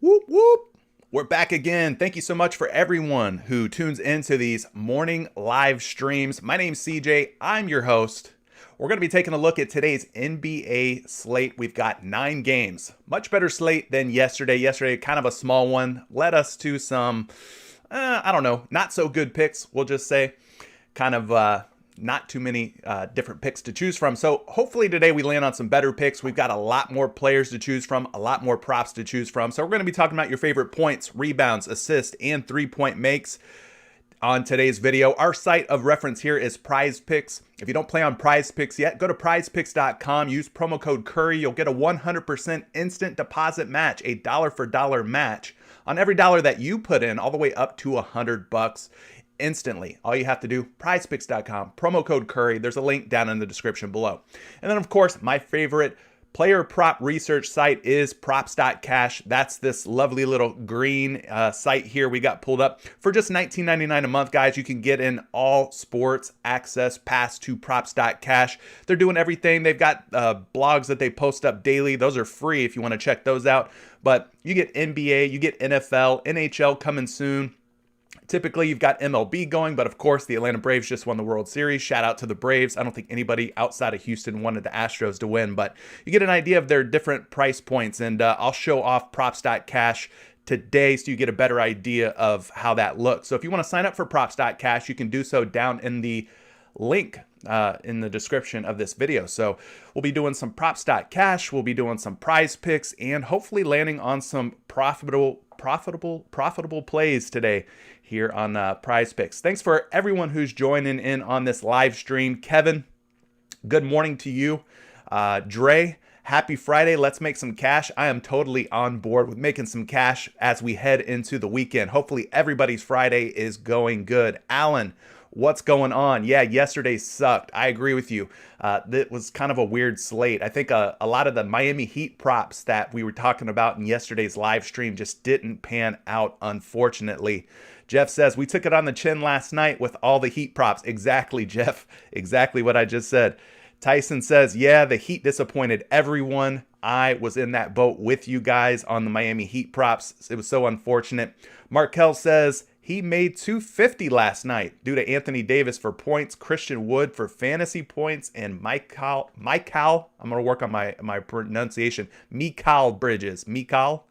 Whoop, whoop. We're back again. Thank you so much for everyone who tunes into these morning live streams. My name's CJ. I'm your host. We're going to be taking a look at today's NBA slate. We've got 9 games. Much better slate than yesterday. Yesterday, kind of a small one. Led us to some, not so good picks, we'll just say. Kind of not too many different picks to choose from. So hopefully today we land on some better picks. We've got a lot more players to choose from, a lot more props to choose from. So we're going to be talking about your favorite points, rebounds, assists, and three-point makes on today's video. Our site of reference here is PrizePicks. If you don't play on PrizePicks yet, go to prizepicks.com, use promo code Curry. You'll get a 100% instant deposit match, a dollar for dollar match on every dollar that you put in, all the way up to $100 instantly. All you have to do, prizepicks.com, promo code Curry. There's a link down in the description below. And then, of course, my favorite player prop research site is props.cash. That's this lovely little green site here we got pulled up. For just $19.99 a month, guys, you can get in all sports access pass to props.cash. They're doing everything. They've got blogs that they post up daily. Those are free if you want to check those out. But you get NBA, you get NFL, NHL coming soon. Typically, you've got MLB going, but of course, the Atlanta Braves just won the World Series. Shout out to the Braves. I don't think anybody outside of Houston wanted the Astros to win, but you get an idea of their different price points, and I'll show off props.cash today so you get a better idea of how that looks. So if you want to sign up for props.cash, you can do so down in the link in the description of this video. So we'll be doing some props.cash, we'll be doing some prize picks, and hopefully landing on some profitable plays today here on Prize Picks. Thanks for everyone who's joining in on this live stream. Kevin, good morning to you. Dre, happy Friday. Let's make some cash. I am totally on board with making some cash as we head into the weekend. Hopefully everybody's Friday is going good. Alan, what's going on? Yeah, yesterday sucked. I agree with you. That was kind of a weird slate. I think a lot of the Miami Heat props that we were talking about in yesterday's live stream just didn't pan out, unfortunately. Jeff says, we took it on the chin last night with all the Heat props. Exactly, Jeff. Exactly what I just said. Tyson says, yeah, the Heat disappointed everyone. I was in that boat with you guys on the Miami Heat props. It was so unfortunate. Markel says, he made $250 last night due to Anthony Davis for points, Christian Wood for fantasy points, and Mikal, I'm going to work on my pronunciation, Mikal Bridges. Mikal.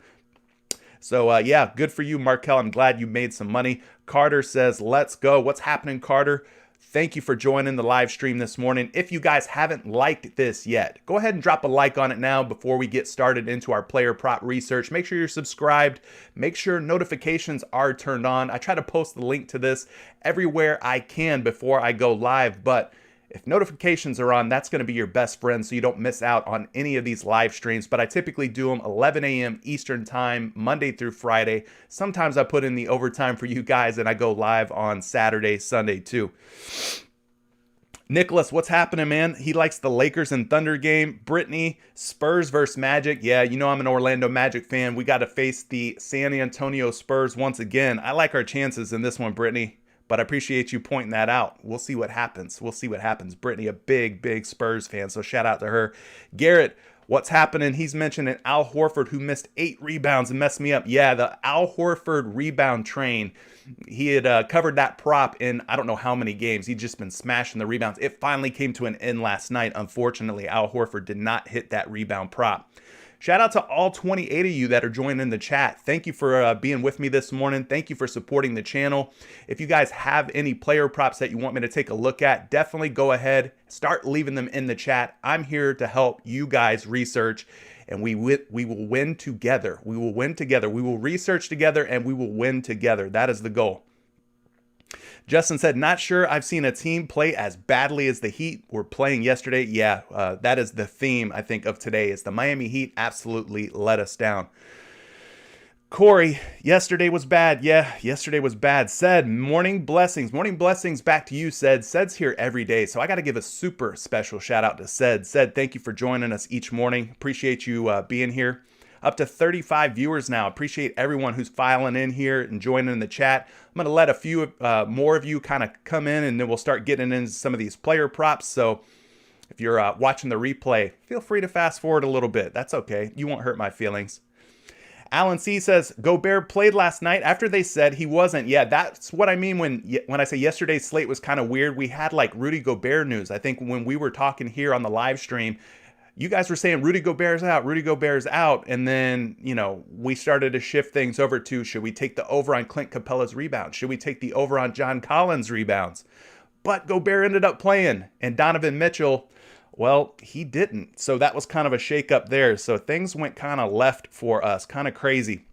So, yeah, good for you, Markel. I'm glad you made some money. Carter says, let's go. What's happening, Carter? Thank you for joining the live stream this morning. If you guys haven't liked this yet, go ahead and drop a like on it now before we get started into our player prop research. Make sure you're subscribed. Make sure notifications are turned on. I try to post the link to this everywhere I can before I go live, but if notifications are on, that's going to be your best friend so you don't miss out on any of these live streams. But I typically do them 11 a.m. Eastern time, Monday through Friday. Sometimes I put in the overtime for you guys and I go live on Saturday, Sunday too. Nicholas, what's happening, man? He likes the Lakers and Thunder game. Brittany, Spurs versus Magic. Yeah, you know I'm an Orlando Magic fan. We got to face the San Antonio Spurs once again. I like our chances in this one, Brittany. But I appreciate you pointing that out. We'll see what happens. Brittany, a big Spurs fan, so shout out to her. Garrett, what's happening? He's mentioning Al Horford, who missed 8 rebounds and messed me up. Yeah, the Al Horford rebound train. He had covered that prop in I don't know how many games. He'd just been smashing the rebounds. It finally came to an end last night. Unfortunately, Al Horford did not hit that rebound prop. Shout out to all 28 of you that are joining in the chat. Thank you for being with me this morning. Thank you for supporting the channel. If you guys have any player props that you want me to take a look at, definitely go ahead, start leaving them in the chat. I'm here to help you guys research, and we will win together. We will win together. We will research together, and we will win together. That is the goal. Justin said, not sure I've seen a team play as badly as the Heat were playing yesterday. Yeah, that is the theme, I think, of today is the Miami Heat absolutely let us down. Corey, yesterday was bad. Yeah, yesterday was bad. Said, morning blessings. Morning blessings back to you, Said. Said's here every day, so I got to give a super special shout out to Said. Said, thank you for joining us each morning. Appreciate you being here. Up to 35 viewers now. Appreciate everyone who's filing in here and joining in the chat. I'm going to let a few more of you kind of come in, and then we'll start getting into some of these player props. So if you're watching the replay, feel free to fast forward a little bit. That's okay. You won't hurt my feelings. Alan C says, Gobert played last night after they said he wasn't. Yeah, that's what I mean when I say yesterday's slate was kind of weird. We had like Rudy Gobert news. I think when we were talking here on the live stream, you guys were saying Rudy Gobert's out, Rudy Gobert's out. And then, we started to shift things over to, should we take the over on Clint Capella's rebounds? Should we take the over on John Collins' rebounds? But Gobert ended up playing, and Donovan Mitchell, well, he didn't. So that was kind of a shakeup there. So things went kind of left for us, kind of crazy.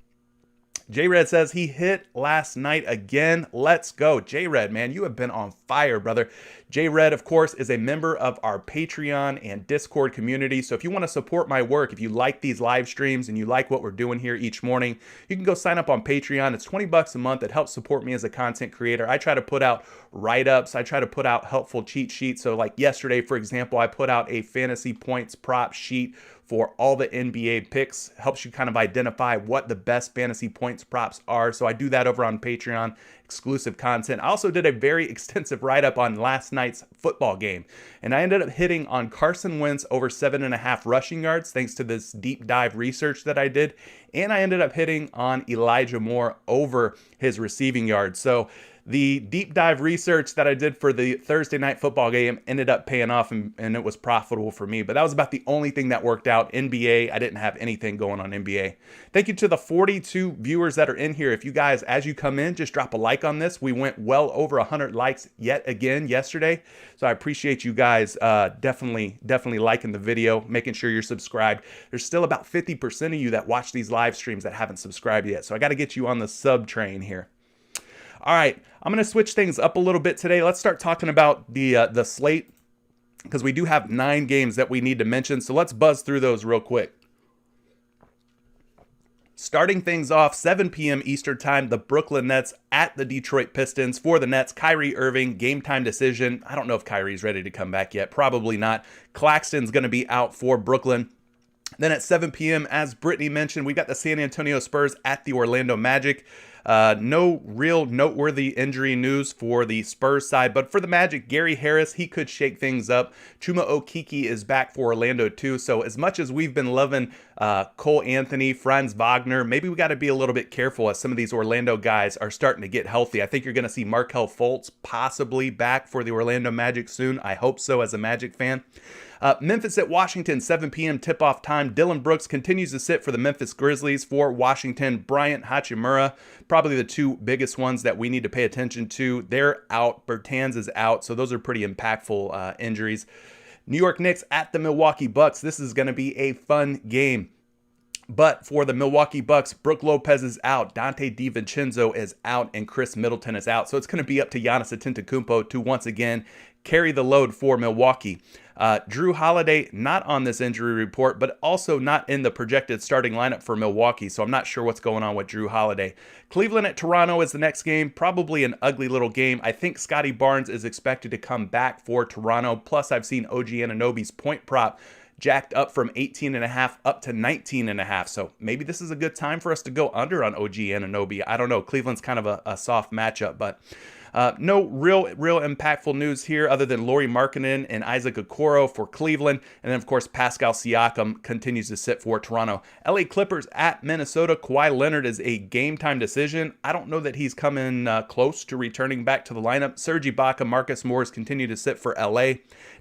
J-Red says he hit last night again. Let's go. J-Red, man, you have been on fire, brother. J-Red, of course, is a member of our Patreon and Discord community. So if you want to support my work, if you like these live streams and you like what we're doing here each morning, you can go sign up on Patreon. It's $20 a month. It helps support me as a content creator. I try to put out write-ups. I try to put out helpful cheat sheets. So like yesterday, for example, I put out a fantasy points prop sheet for all the NBA picks. Helps you kind of identify what the best fantasy points props are. So I do that over on Patreon, exclusive content. I also did a very extensive write-up on last night's football game, and I ended up hitting on Carson Wentz over 7.5 rushing yards thanks to this deep dive research that I did, and I ended up hitting on Elijah Moore over his receiving yards. So the deep dive research that I did for the Thursday night football game ended up paying off, and it was profitable for me. But that was about the only thing that worked out. NBA, I didn't have anything going on NBA. Thank you to the 42 viewers that are in here. If you guys, as you come in, just drop a like on this. We went well over 100 likes yet again yesterday. So I appreciate you guys definitely liking the video, making sure you're subscribed. There's still about 50% of you that watch these live streams that haven't subscribed yet. So I got to get you on the sub train here. All right, I'm going to switch things up a little bit today. Let's start talking about the slate, because we do have 9 games that we need to mention. So let's buzz through those real quick. Starting things off, 7 p.m. Eastern time, the Brooklyn Nets at the Detroit Pistons. For the Nets, Kyrie Irving, game time decision. I don't know if Kyrie's ready to come back yet. Probably not. Claxton's going to be out for Brooklyn. Then at 7 p.m., as Brittany mentioned, we got the San Antonio Spurs at the Orlando Magic. No real noteworthy injury news for the Spurs side, but for the Magic, Gary Harris, he could shake things up. Chuma Okeke is back for Orlando too. So as much as we've been loving Cole Anthony, Franz Wagner, maybe we got to be a little bit careful as some of these Orlando guys are starting to get healthy. I think you're going to see Markelle Fultz possibly back for the Orlando Magic soon. I hope so as a Magic fan. Memphis at Washington, 7 p.m. tip-off time. Dillon Brooks continues to sit for the Memphis Grizzlies. For Washington, Bryant Hachimura, probably the 2 biggest ones that we need to pay attention to. They're out. Bertans is out, so those are pretty impactful injuries. New York Knicks at the Milwaukee Bucks. This is going to be a fun game. But for the Milwaukee Bucks, Brook Lopez is out, Dante DiVincenzo is out, and Chris Middleton is out. So it's going to be up to Giannis Antetokounmpo to once again carry the load for Milwaukee. Drew Holiday not on this injury report, but also not in the projected starting lineup for Milwaukee, so I'm not sure what's going on with Drew Holiday. Cleveland at Toronto is the next game, probably an ugly little game. I think Scotty Barnes is expected to come back for Toronto, plus I've seen OG Anunoby's point prop jacked up from 18.5 up to 19.5. So maybe this is a good time for us to go under on OG Anunoby. I don't know. Cleveland's kind of a soft matchup, but no real impactful news here other than Lauri Markkanen and Isaac Okoro for Cleveland. And then, of course, Pascal Siakam continues to sit for Toronto. LA Clippers at Minnesota. Kawhi Leonard is a game time decision. I don't know that he's coming close to returning back to the lineup. Serge Ibaka, Marcus Morris continue to sit for LA.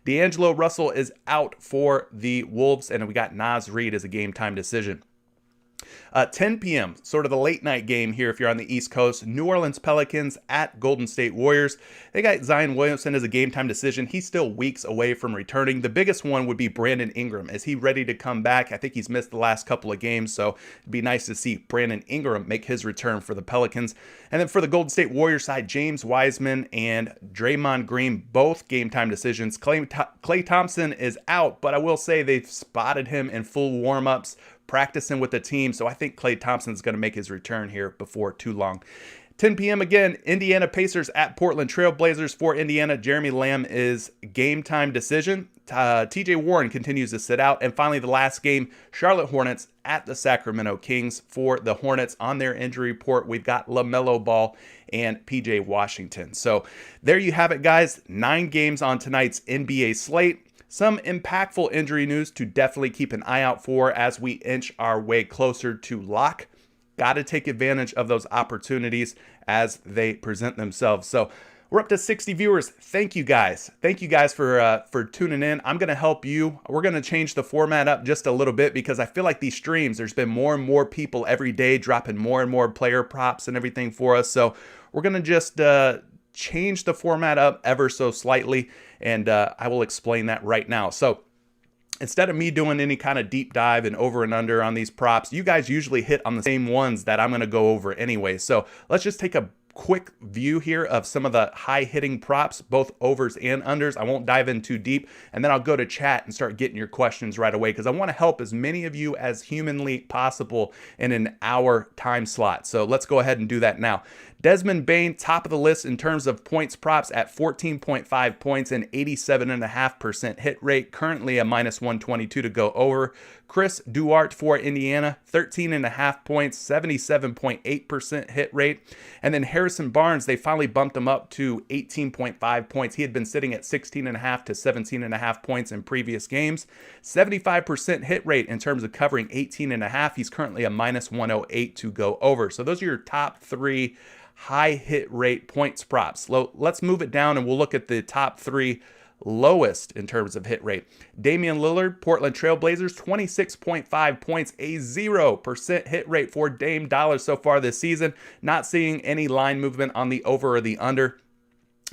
D'Angelo Russell is out for the Wolves, and we got Naz Reid as a game time decision. 10 p.m., sort of the late night game here if you're on the East Coast. New Orleans Pelicans at Golden State Warriors. They got Zion Williamson as a game time decision. He's still weeks away from returning. The biggest one would be Brandon Ingram. Is he ready to come back? I think he's missed the last couple of games, so it'd be nice to see Brandon Ingram make his return for the Pelicans. And then for the Golden State Warriors side, James Wiseman and Draymond Green, both game time decisions. Klay Thompson is out, but I will say they've spotted him in full warm-ups, practicing with the team, so I think Klay Thompson's going to make his return here before too long. 10 p.m. again, Indiana Pacers at Portland Trail Blazers. For Indiana, Jeremy Lamb is game time decision. TJ Warren continues to sit out. And finally, the last game, Charlotte Hornets at the Sacramento Kings. For the Hornets, on their injury report, we've got LaMelo Ball and PJ Washington. So there you have it, guys. 9 games on tonight's NBA slate. Some impactful injury news to definitely keep an eye out for as we inch our way closer to lock. got to take advantage of those opportunities as they present themselves. So we're up to 60 viewers. Thank you guys. Thank you guys for tuning in. I'm going to help you. We're going to change the format up just a little bit because I feel like these streams, there's been more and more people every day dropping more and more player props and everything for us. So we're going to just change the format up ever so slightly, and I will explain that right now. So instead of me doing any kind of deep dive and over and under on these props, you guys usually hit on the same ones that I'm going to go over anyway. So let's just take a quick view here of some of the high hitting props, both overs and unders. I won't dive in too deep, and then I'll go to chat and start getting your questions right away because I want to help as many of you as humanly possible in an hour time slot. So let's go ahead and do that now. Desmond Bane, top of the list in terms of points props at 14.5 points and 87.5% hit rate, currently a minus 122 to go over. Chris Duarte for Indiana, 13.5 points, 77.8% hit rate. And then Harrison Barnes, they finally bumped him up to 18.5 points. He had been sitting at 16.5 to 17.5 points in previous games. 75% hit rate in terms of covering 18.5. He's currently a minus 108 to go over. So those are your top three high hit rate points props. Let's move it down and we'll look at the top three lowest in terms of hit rate. Damian Lillard, Portland Trailblazers, 26.5 points, a 0% hit rate for Dame Dollars so far this season. Not seeing any line movement on the over or the under.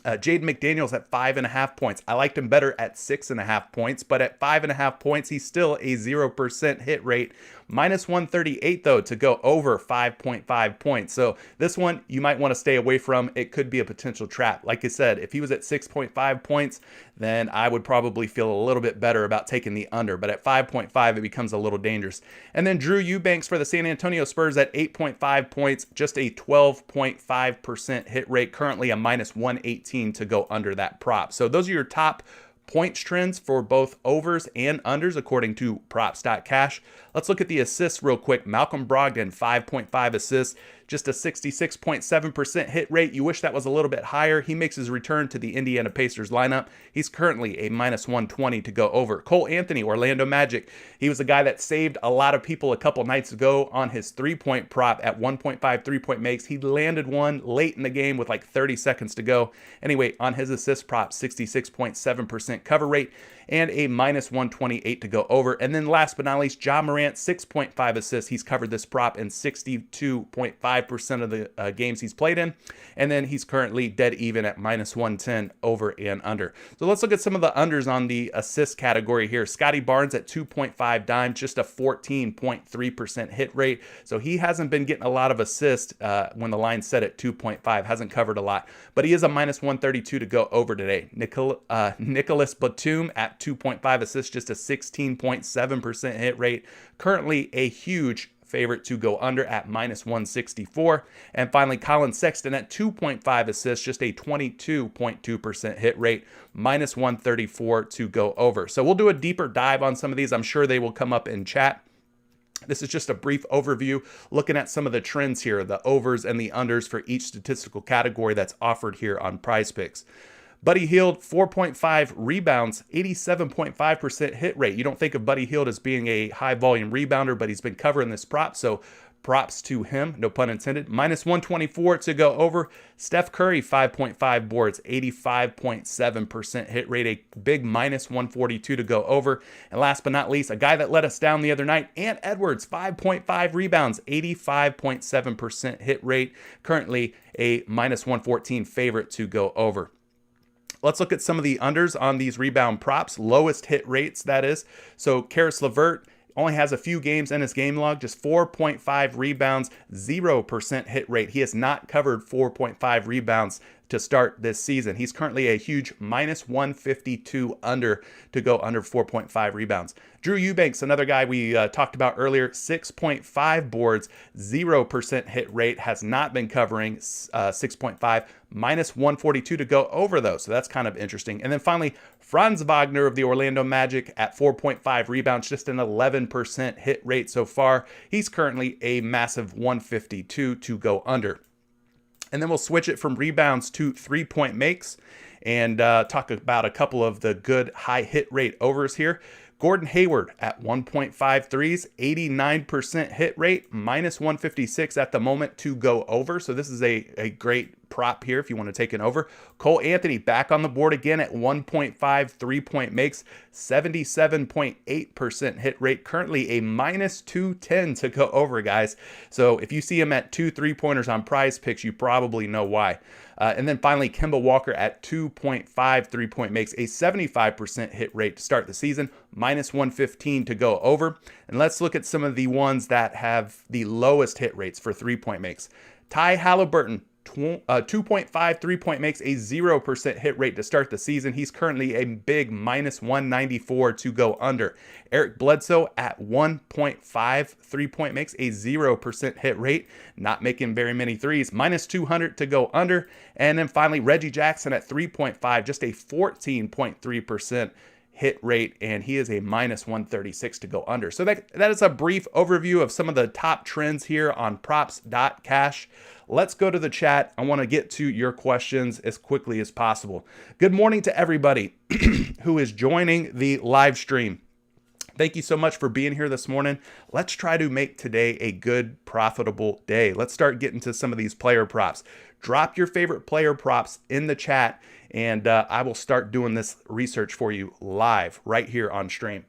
Jaden McDaniels at 5.5 points. I liked him better at 6.5 points, but at 5.5 points, he's still a 0% hit rate. Minus 138 though to go over 5.5 points. So this one you might want to stay away from. It could be a potential trap. Like I said, if he was at 6.5 points, then I would probably feel a little bit better about taking the under. But at 5.5, it becomes a little dangerous. And then Drew Eubanks for the San Antonio Spurs at 8.5 points, just a 12.5% hit rate, currently a minus 118 to go under that prop. So those are your top points trends for both overs and unders according to props.cash. Let's look at the assists real quick. Malcolm Brogdon, 5.5 assists, just a 66.7% hit rate. You wish that was a little bit higher. He makes his return to the Indiana Pacers lineup. He's currently a minus 120 to go over. Cole Anthony, Orlando Magic. He was a guy that saved a lot of people a couple nights ago on his three-point prop at 1.5 three-point makes. He landed one late in the game with like 30 seconds to go. Anyway, on his assist prop, 66.7% cover rate and a minus 128 to go over. And then last but not least, Ja Morant, 6.5 assists. He's covered this prop in 62.5% of the games he's played in. And then he's currently dead even at minus 110 over and under. So let's look at some of the unders on the assist category here. Scotty Barnes at 2.5 dimes, just a 14.3% hit rate. So he hasn't been getting a lot of assists when the line's set at 2.5, hasn't covered a lot. But he is a minus 132 to go over today. Nicholas Batum at 2.5 assists, just a 16.7% hit rate. Currently a huge favorite to go under at minus 164. And finally, Colin Sexton at 2.5 assists, just a 22.2% hit rate, minus 134 to go over. So we'll do a deeper dive on some of these. I'm sure they will come up in chat. This is just a brief overview looking at some of the trends here, the overs and the unders for each statistical category that's offered here on PrizePicks. Buddy Hield, 4.5 rebounds, 87.5% hit rate. You don't think of Buddy Hield as being a high volume rebounder, but he's been covering this prop, so props to him, no pun intended. Minus 124 to go over. Steph Curry, 5.5 boards, 85.7% hit rate, a big minus 142 to go over. And last but not least, a guy that let us down the other night, Ant Edwards, 5.5 rebounds, 85.7% hit rate, currently a minus 114 favorite to go over. Let's look at some of the unders on these rebound props, lowest hit rates, that is. So Karis LeVert only has a few games in his game log, just 4.5 rebounds, 0% hit rate. He has not covered 4.5 rebounds to start this season. He's currently a huge minus 152 under to go under 4.5 rebounds. Drew Eubanks, another guy we talked about earlier, 6.5 boards, 0% hit rate, has not been covering 6.5, minus 142 to go over those. So that's kind of interesting. And then finally, Franz Wagner of the Orlando Magic at 4.5 rebounds, just an 11% hit rate so far. He's currently a massive 152 to go under. And then we'll switch it from rebounds to three-point makes and talk about a couple of the good high hit rate overs here. Gordon Hayward at 1.5 threes, 89% hit rate, minus 156 at the moment to go over. So this is a great prop here if you want to take an over. Cole Anthony back on the board again at 1.5 3-point makes, 77.8% hit rate, currently a minus 210 to go over, guys. So if you see him at 2 3-pointers on PrizePicks, you probably know why. And then finally, Kemba Walker at 2.5 3-point makes, a 75% hit rate to start the season, minus 115 to go over. And let's look at some of the ones that have the lowest hit rates for 3-point makes. Ty Halliburton, 2.5 3-point makes, a 0% hit rate to start the season. He's currently a big minus 194 to go under. Eric Bledsoe at 1.5 3-point makes, a 0% hit rate, not making very many threes, minus 200 to go under. And then finally, Reggie Jackson at 3.5, just a 14.3% hit rate, and he is a minus 136 to go under. So that is a brief overview of some of the top trends here on props.cash. Let's go to the chat. I want to get to your questions as quickly as possible. Good morning to everybody who is joining the live stream. Thank you so much for being here this morning. Let's try to make today a good, profitable day. Let's start getting to some of these player props. Drop your favorite player props in the chat, and I will start doing this research for you live right here on stream.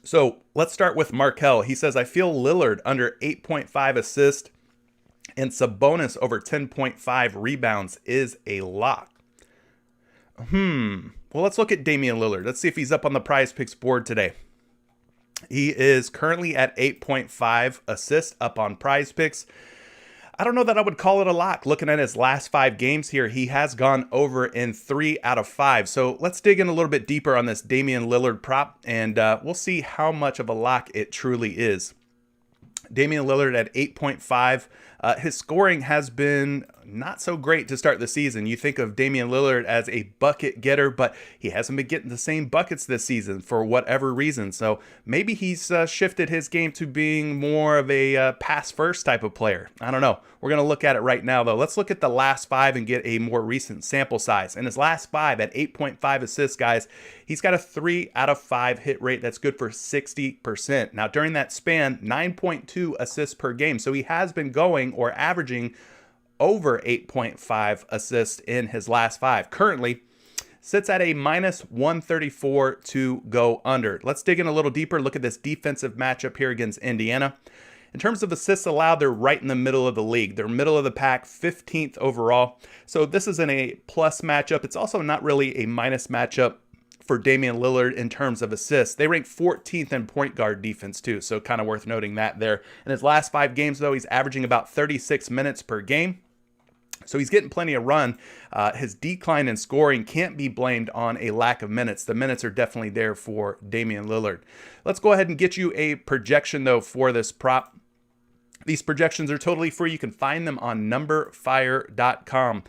So let's start with Markel. He says, I feel Lillard under 8.5 assists and Sabonis over 10.5 rebounds is a lock. Well, let's look at Damian Lillard. Let's see if he's up on the PrizePicks board today. He is currently at 8.5 assists up on PrizePicks. I don't know that I would call it a lock. Looking at his last 5 games here, he has gone over in 3 out of 5. So let's dig in a little bit deeper on this Damian Lillard prop, and we'll see how much of a lock it truly is. Damian Lillard at 8.5. His scoring has been not so great to start the season. You think of Damian Lillard as a bucket getter, but he hasn't been getting the same buckets this season for whatever reason. So maybe he's shifted his game to being more of a pass-first type of player. I don't know. We're going to look at it right now, though. Let's look at the last 5 and get a more recent sample size. In his last 5 at 8.5 assists, guys, he's got a 3 out of 5 hit rate. That's good for 60%. Now, during that span, 9.2 assists per game. So he has been going or averaging over 8.5 assists in his last 5. Currently sits at a minus 134 to go under. Let's dig in a little deeper. Look at this defensive matchup here against Indiana. In terms of assists allowed, they're right in the middle of the league. They're middle of the pack, 15th overall. So this isn't a plus matchup. It's also not really a minus matchup for Damian Lillard in terms of assists. They rank 14th in point guard defense too, so kind of worth noting that there. In his last 5 games, though, he's averaging about 36 minutes per game. So he's getting plenty of run. His decline in scoring can't be blamed on a lack of minutes. The minutes are definitely there for Damian Lillard. Let's go ahead and get you a projection, though, for this prop. These projections are totally free. You can find them on numberfire.com.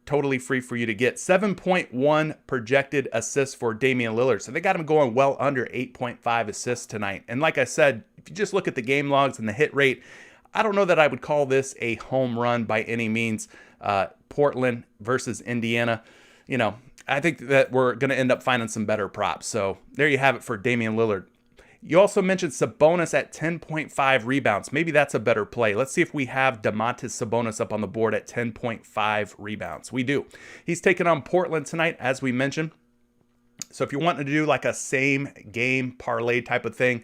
Totally free for you to get. 7.1 projected assists for Damian Lillard. So they got him going well under 8.5 assists tonight. And like I said, if you just look at the game logs and the hit rate, I don't know that I would call this a home run by any means. Portland versus Indiana, I think that we're going to end up finding some better props. So there you have it for Damian Lillard. You also mentioned Sabonis at 10.5 rebounds. Maybe that's a better play. Let's see if we have Domantas Sabonis up on the board at 10.5 rebounds. We do. He's taking on Portland tonight, as we mentioned. So if you're wanting to do like a same game parlay type of thing,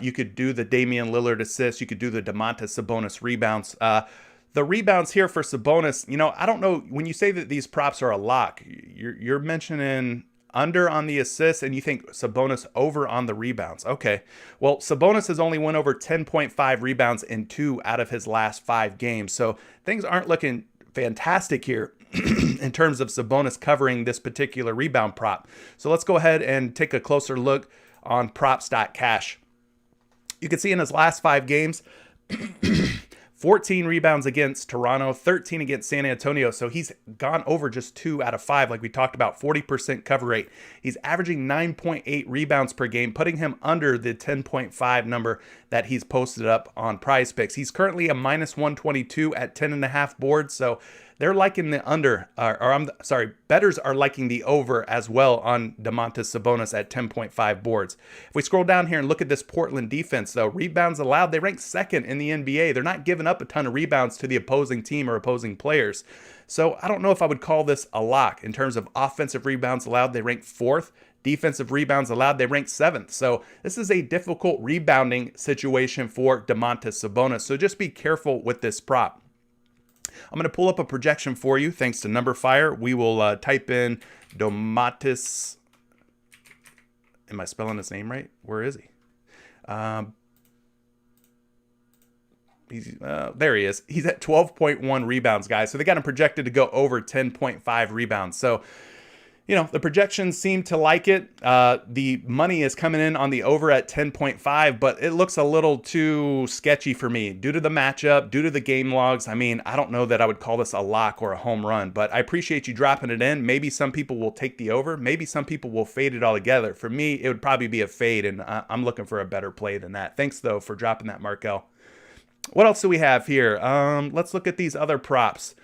you could do the Damian Lillard assist. You could do the Domantas Sabonis rebounds. The rebounds here for Sabonis, I don't know. When you say that these props are a lock, you're mentioning under on the assists, and you think Sabonis over on the rebounds. Okay. Well, Sabonis has only went over 10.5 rebounds in 2 out of his last 5 games. So things aren't looking fantastic here in terms of Sabonis covering this particular rebound prop. So let's go ahead and take a closer look on props.cash. You can see in his last 5 games, 14 rebounds against Toronto, 13 against San Antonio. So he's gone over just 2 out of 5, like we talked about, 40% cover rate. He's averaging 9.8 rebounds per game, putting him under the 10.5 number that he's posted up on PrizePicks. He's currently a minus 122 at 10.5 boards. So they're liking the under, or I'm sorry, bettors are liking the over as well on Domantas Sabonis at 10.5 boards. If we scroll down here and look at this Portland defense, though, rebounds allowed, they rank second in the NBA. They're not giving up a ton of rebounds to the opposing team or opposing players. So I don't know if I would call this a lock. In terms of offensive rebounds allowed, they rank fourth. Defensive rebounds allowed, they rank seventh. So this is a difficult rebounding situation for Domantas Sabonis. So just be careful with this prop. I'm going to pull up a projection for you thanks to NumberFire. We will type in Domantas. Am I spelling his name right? Where is he? There he is. He's at 12.1 rebounds, guys. So they got him projected to go over 10.5 rebounds. So, you know, the projections seem to like it. The money is coming in on the over at 10.5, but it looks a little too sketchy for me due to the matchup, due to the game logs. I mean, I don't know that I would call this a lock or a home run, but I appreciate you dropping it in. Maybe some people will take the over. Maybe some people will fade it altogether. For me, it would probably be a fade, and I'm looking for a better play than that. Thanks, though, for dropping that, Markel. What else do we have here? Let's look at these other props.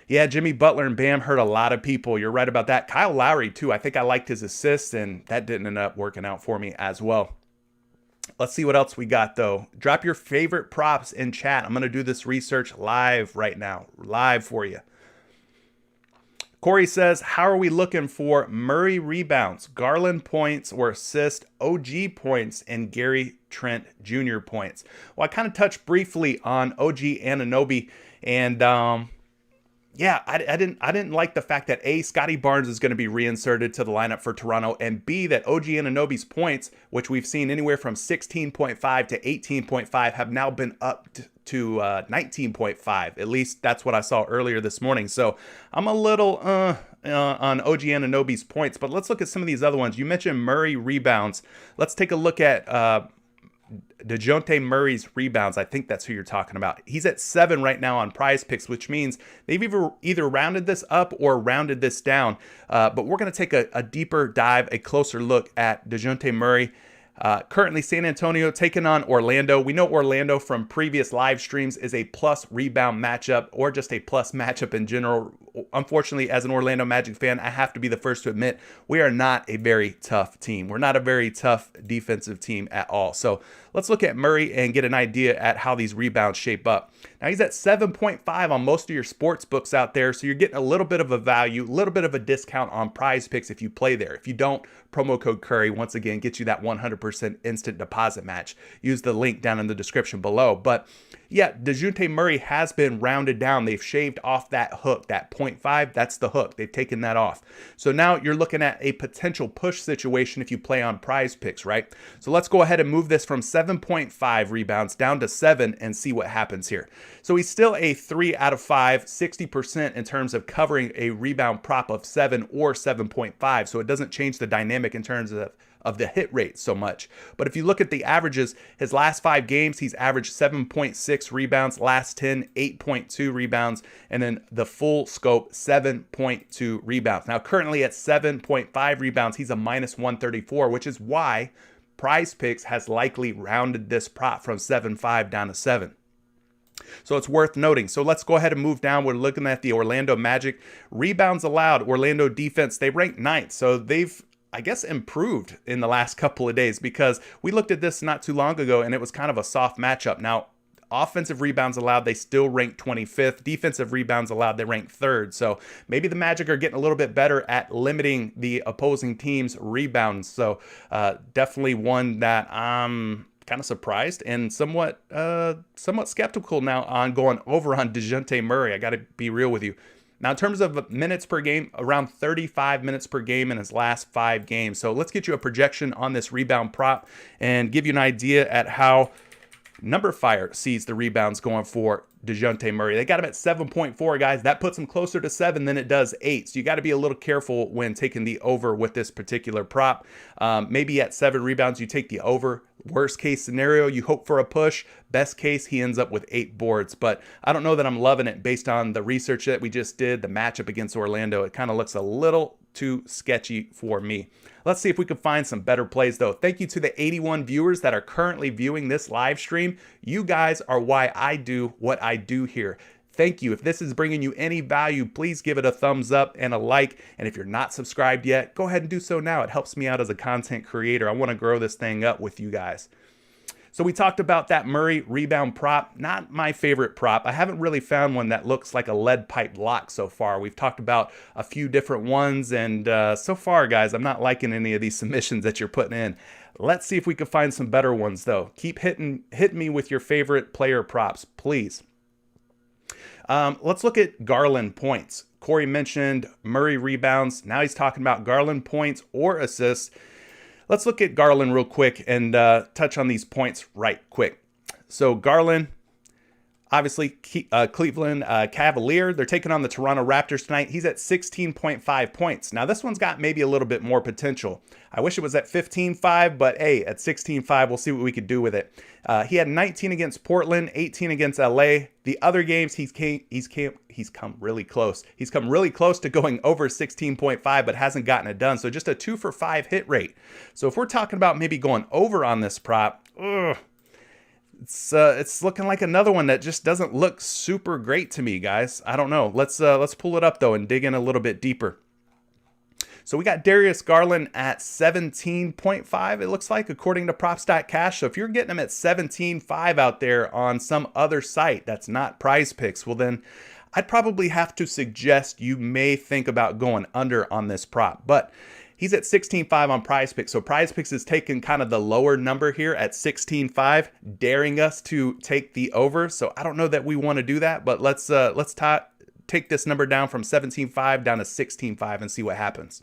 Yeah, Jimmy Butler and Bam hurt a lot of people. You're right about that. Kyle Lowry, too. I think I liked his assists, and that didn't end up working out for me as well. Let's see what else we got, though. Drop your favorite props in chat. I'm going to do this research live right now, live for you. Corey says, how are we looking for Murray rebounds, Garland points or assists, OG points, and Gary Trent Jr. points? Well, I kind of touched briefly on OG Anunoby, and yeah, I didn't like the fact that A, Scotty Barnes is going to be reinserted to the lineup for Toronto, and B, that OG Anunoby's points, which we've seen anywhere from 16.5 to 18.5, have now been upped to 19.5. At least that's what I saw earlier this morning. So I'm a little on OG Anunoby's points, but let's look at some of these other ones. You mentioned Murray rebounds. Let's take a look at DeJounte Murray's rebounds. I think that's who you're talking about. He's at 7 right now on PrizePicks, which means they've either rounded this up or rounded this down. But we're going to take a deeper dive, a closer look at DeJounte Murray. Currently, San Antonio taking on Orlando. We know Orlando from previous live streams is a plus rebound matchup, or just a plus matchup in general. Unfortunately, as an Orlando Magic fan, I have to be the first to admit we are not a very tough team. We're not a very tough defensive team at all. So let's look at Murray and get an idea at how these rebounds shape up. Now he's at 7.5 on most of your sports books out there, so you're getting a little bit of a value, a little bit of a discount on PrizePicks if you play there. If you don't, promo code Curry once again gets you that 100% instant deposit match. Use the link down in the description below. But yeah, DeJounte Murray has been rounded down. They've shaved off that hook, that 0.5. That's the hook. They've taken that off. So now you're looking at a potential push situation if you play on PrizePicks, right? So let's go ahead and move this from 7.5 rebounds down to 7 and see what happens here. So he's still a 3 out of 5, 60% in terms of covering a rebound prop of 7 or 7.5. So it doesn't change the dynamic in terms of the hit rate so much. But if you look at the averages, his last 5 games, he's averaged 7.6 rebounds, last 10, 8.2 rebounds, and then the full scope, 7.2 rebounds. Now, currently at 7.5 rebounds, he's a minus 134, which is why PrizePicks has likely rounded this prop from 7.5 down to 7. So it's worth noting. So let's go ahead and move down. We're looking at the Orlando Magic. Rebounds allowed, Orlando defense, they rank 9th. So they've, I guess, improved in the last couple of days, because we looked at this not too long ago and it was kind of a soft matchup. Now, offensive rebounds allowed, they still rank 25th. Defensive rebounds allowed, they rank 3rd. So maybe the Magic are getting a little bit better at limiting the opposing team's rebounds. So definitely one that I'm kind of surprised and somewhat skeptical now on going over on DeJounte Murray. I got to be real with you. Now, in terms of minutes per game, around 35 minutes per game in his last 5 games. So let's get you a projection on this rebound prop and give you an idea at how NumberFire sees the rebounds going for DeJounte Murray. They got him at 7.4, guys. That puts him closer to 7 than it does 8. So you got to be a little careful when taking the over with this particular prop. Maybe at 7 rebounds, you take the over. Worst case scenario, you hope for a push. Best case, he ends up with 8 boards. But I don't know that I'm loving it based on the research that we just did, the matchup against Orlando. It kind of looks a little too sketchy for me. Let's see if we can find some better plays, though. Thank you to the 81 viewers that are currently viewing this live stream. You guys are why I do what I do here. Thank you. If this is bringing you any value, please give it a thumbs up and a like. And if you're not subscribed yet, go ahead and do so now. It helps me out as a content creator. I want to grow this thing up with you guys. So we talked about that Murray rebound prop. Not my favorite prop. I haven't really found one that looks like a lead pipe lock so far. We've talked about a few different ones, and so far, guys, I'm not liking any of these submissions that you're putting in. Let's see if we can find some better ones, though. Keep hitting me with your favorite player props, please. Let's look at Garland points. Corey mentioned Murray rebounds. Now he's talking about Garland points or assists. Let's look at Garland real quick and touch on these points right quick. So Garland, obviously Cleveland Cavalier, they're taking on the Toronto Raptors tonight. He's at 16.5 points. Now this one's got maybe a little bit more potential. I wish it was at 15.5, but hey, at 16.5, we'll see what we could do with it. He had 19 against Portland, 18 against LA. The other games, he's come really close. He's come really close to going over 16.5, but hasn't gotten it done. So just a 2 for 5 hit rate. So if we're talking about maybe going over on this prop, it's looking like another one that just doesn't look super great to me, guys. I don't know. Let's pull it up though and dig in a little bit deeper. So we got Darius Garland at 17.5, it looks like, according to props.cash. So if you're getting him at 17.5 out there on some other site that's not PrizePicks, well then I'd probably have to suggest you may think about going under on this prop. But he's at 16.5 on PrizePicks. So PrizePicks is taking kind of the lower number here at 16.5, daring us to take the over. So I don't know that we want to do that, but let's take this number down from 17.5 down to 16.5 and see what happens.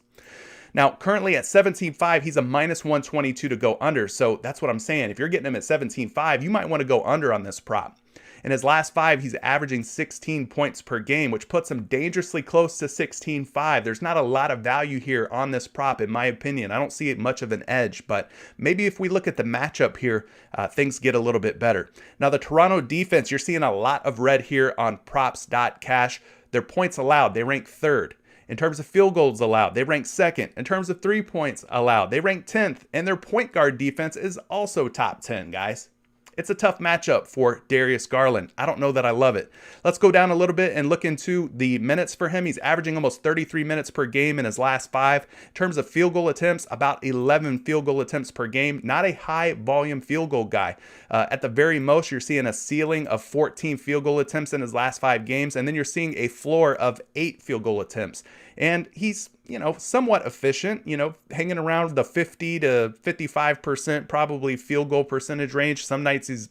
Now, currently at 17.5, he's a minus 122 to go under. So that's what I'm saying. If you're getting him at 17.5, you might want to go under on this prop. In his last 5, he's averaging 16 points per game, which puts him dangerously close to 16.5. There's not a lot of value here on this prop, in my opinion. I don't see it much of an edge, but maybe if we look at the matchup here, things get a little bit better. Now, the Toronto defense, you're seeing a lot of red here on props.cash. Their points allowed, they rank 3rd. In terms of field goals allowed, they rank 2nd. In terms of 3 points allowed, they rank 10th. And their point guard defense is also top 10, guys. It's a tough matchup for Darius Garland. I don't know that I love it. Let's go down a little bit and look into the minutes for him. He's averaging almost 33 minutes per game in his last 5. In terms of field goal attempts, about 11 field goal attempts per game. Not a high volume field goal guy. At the very most, you're seeing a ceiling of 14 field goal attempts in his last 5 games. And then you're seeing a floor of 8 field goal attempts. And he's, somewhat efficient, hanging around the 50 to 55% probably field goal percentage range. Some nights he's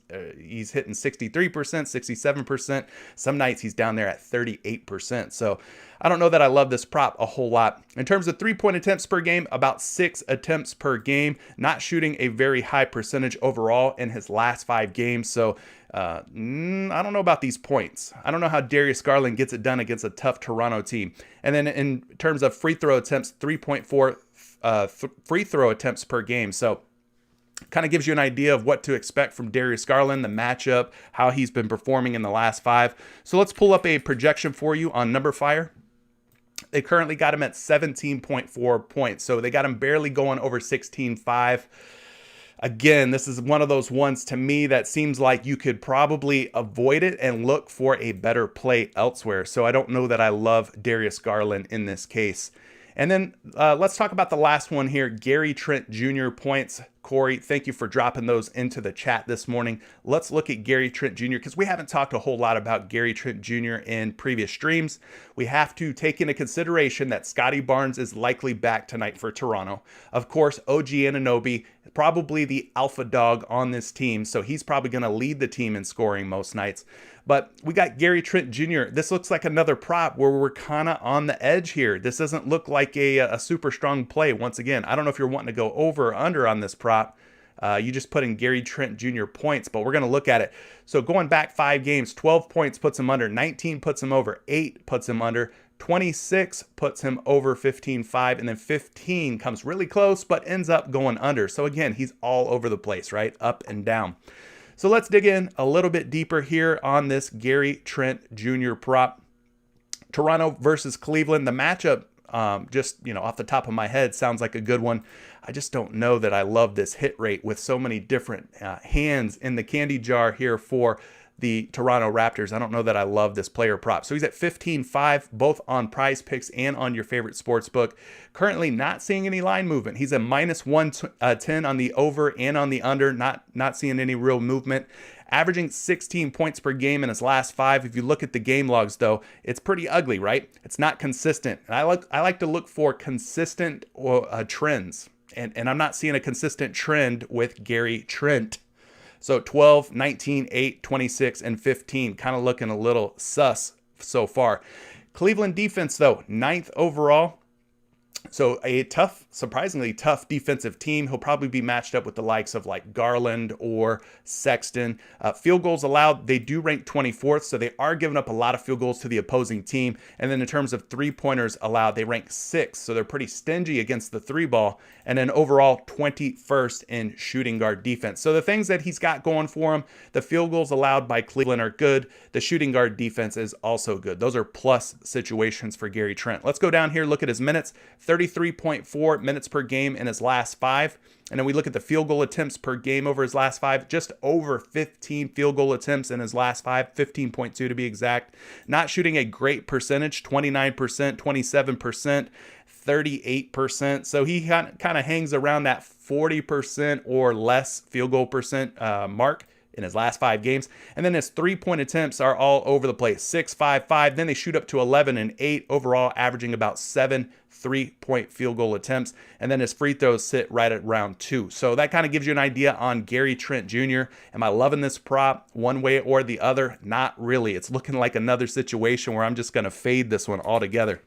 hitting 63%, 67%. Some nights he's down there at 38%. So I don't know that I love this prop a whole lot. In terms of 3-point attempts per game, about 6 attempts per game, not shooting a very high percentage overall in his last 5 games. So I don't know about these points. I don't know how Darius Garland gets it done against a tough Toronto team. And then in terms of free throw attempts, 3.4 free throw attempts per game. So kind of gives you an idea of what to expect from Darius Garland, the matchup, how he's been performing in the last 5. So let's pull up a projection for you on NumberFire. They currently got him at 17.4 points. So they got him barely going over 16.5. Again, this is one of those ones to me that seems like you could probably avoid it and look for a better play elsewhere. So I don't know that I love Darius Garland in this case. And then let's talk about the last one here, Gary Trent Jr. points. Corey, thank you for dropping those into the chat this morning. Let's look at Gary Trent Jr. because we haven't talked a whole lot about Gary Trent Jr. in previous streams. We have to take into consideration that Scotty Barnes is likely back tonight for Toronto. Of course, OG Anunoby, probably the alpha dog on this team, so he's probably going to lead the team in scoring most nights. But we got Gary Trent Jr. This looks like another prop where we're kind of on the edge here. This doesn't look like a super strong play. Once again, I don't know if you're wanting to go over or under on this prop. You just put in Gary Trent Jr. points, but we're going to look at it. So going back 5 games, 12 points puts him under, 19 puts him over, 8 puts him under, 26 puts him over 15.5, and then 15 comes really close, but ends up going under. So again, he's all over the place, right? Up and down. So let's dig in a little bit deeper here on this Gary Trent Jr. prop. Toronto versus Cleveland. The matchup, just off the top of my head, sounds like a good one. I just don't know that I love this hit rate with so many different hands in the candy jar here for the Toronto Raptors. I don't know that I love this player prop. So he's at 15.5, both on PrizePicks and on your favorite sports book. Currently not seeing any line movement. He's a minus 110 on the over and on the under, not seeing any real movement. Averaging 16 points per game in his last 5. If you look at the game logs, though, it's pretty ugly, right? It's not consistent. And I like to look for consistent trends. And I'm not seeing a consistent trend with Gary Trent. So 12, 19, 8, 26, and 15. Kind of looking a little sus so far. Cleveland defense, though, 9th overall. So a surprisingly tough defensive team. He'll probably be matched up with the likes of like Garland or Sexton. Field goals allowed, they do rank 24th, so they are giving up a lot of field goals to the opposing team. And then in terms of three-pointers allowed, they rank 6th, so they're pretty stingy against the three ball. And then overall, 21st in shooting guard defense. So the things that he's got going for him, the field goals allowed by Cleveland are good. The shooting guard defense is also good. Those are plus situations for Gary Trent. Let's go down here, look at his minutes. 33.4 minutes per game in his last 5. And then we look at the field goal attempts per game over his last 5, just over 15 field goal attempts in his last 5, 15.2 to be exact. Not shooting a great percentage, 29%, 27%, 38%. So he kind of hangs around that 40% or less field goal percent mark in his last 5 games. And then his three-point attempts are all over the place, 6, 5, 5. Then they shoot up to 11 and 8 overall, averaging about 7 3-point field goal attempts. And then his free throws sit right at round 2. So that kind of gives you an idea on Gary Trent Jr. Am I loving this prop one way or the other? Not really. It's looking like another situation where I'm just going to fade this one altogether.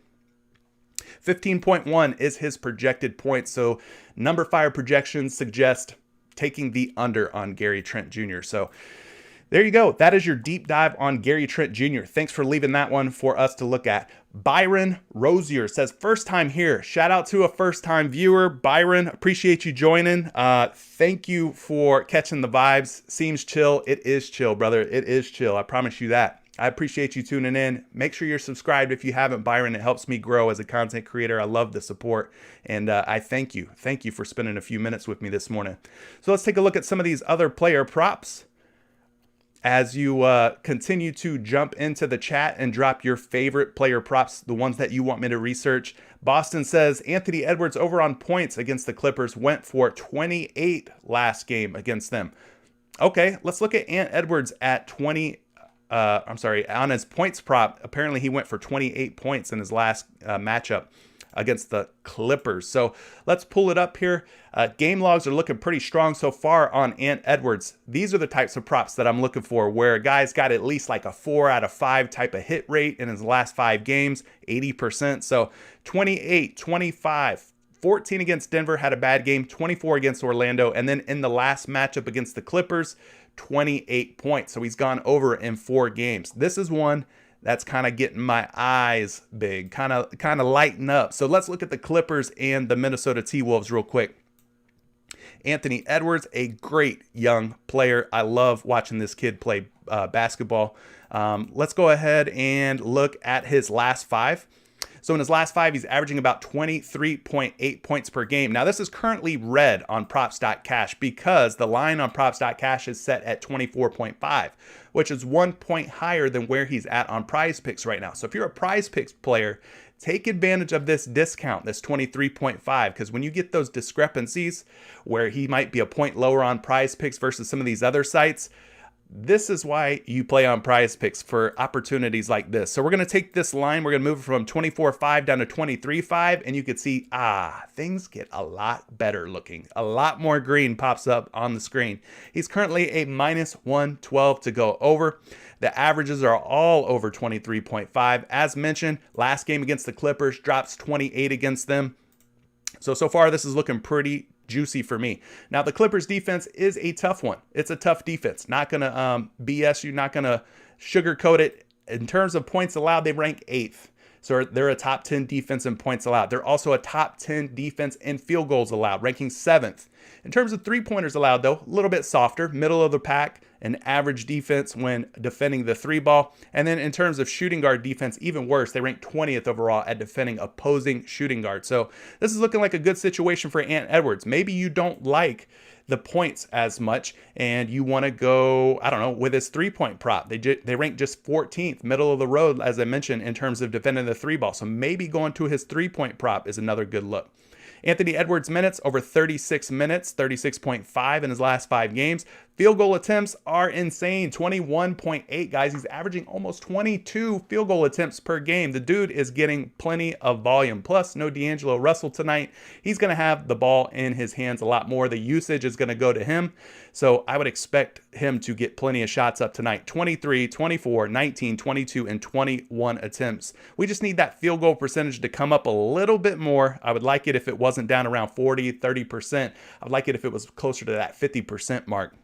15.1 is his projected points. So number fire projections suggest taking the under on Gary Trent Jr. So there you go. That is your deep dive on Gary Trent Jr. Thanks for leaving that one for us to look at. Byron Rosier says, first time here. Shout out to a first time viewer. Byron, appreciate you joining. Thank you for catching the vibes. Seems chill. It is chill, brother. It is chill. I promise you that. I appreciate you tuning in. Make sure you're subscribed if you haven't, Byron. It helps me grow as a content creator. I love the support, and I thank you. Thank you for spending a few minutes with me this morning. So let's take a look at some of these other player props as you continue to jump into the chat and drop your favorite player props, the ones that you want me to research. Boston says, Anthony Edwards over on points against the Clippers went for 28 last game against them. Okay, let's look at Ant Edwards at on his points prop. Apparently he went for 28 points in his last matchup against the Clippers. So let's pull it up here. Game logs are looking pretty strong so far on Ant Edwards. These are the types of props that I'm looking for, where a guy's got at least like a 4 out of 5 type of hit rate in his last 5 games, 80%. So 28, 25, 14 against Denver, had a bad game, 24 against Orlando, and then in the last matchup against the Clippers, 28 points. So he's gone over in 4 games. This is one that's kind of getting my eyes big, kind of lighten up. So let's look at the Clippers and the Minnesota T-Wolves real quick. Anthony Edwards, a great young player. I love watching this kid play basketball. Let's go ahead and look at his last 5. So in his last 5, he's averaging about 23.8 points per game. Now, this is currently red on props.cash because the line on props.cash is set at 24.5, which is 1 point higher than where he's at on PrizePicks right now. So if you're a PrizePicks player, take advantage of this discount, this 23.5, because when you get those discrepancies where he might be a point lower on PrizePicks versus some of these other sites, this is why you play on PrizePicks for opportunities like this. So we're going to take this line, we're going to move it from 24.5 down to 23.5, and you can see, things get a lot better looking. A lot more green pops up on the screen. He's currently a minus 112 to go over. The averages are all over 23.5. As mentioned, last game against the Clippers, drops 28 against them. So far, this is looking pretty juicy for me. Now, the Clippers defense is a tough one. It's a tough defense. Not going to BS you, not going to sugarcoat it. In terms of points allowed, they rank 8th. So they're a top 10 defense in points allowed. They're also a top 10 defense in field goals allowed, ranking 7th. In terms of three-pointers allowed, though, a little bit softer, middle of the pack, an average defense when defending the 3-ball. And then in terms of shooting guard defense, even worse, they rank 20th overall at defending opposing shooting guard. So this is looking like a good situation for Ant Edwards. Maybe you don't like the points as much, and you want to go, I don't know, with his 3-point prop. They rank just 14th, middle of the road, as I mentioned, in terms of defending the 3-ball. So maybe going to his 3-point prop is another good look. Anthony Edwards minutes over 36 minutes, 36.5 in his last 5 games. Field goal attempts are insane, 21.8, guys. He's averaging almost 22 field goal attempts per game. The dude is getting plenty of volume. Plus, no D'Angelo Russell tonight. He's going to have the ball in his hands a lot more. The usage is going to go to him. So I would expect him to get plenty of shots up tonight. 23, 24, 19, 22, and 21 attempts. We just need that field goal percentage to come up a little bit more. I would like it if it wasn't down around 40, 30%. I'd like it if it was closer to that 50% mark.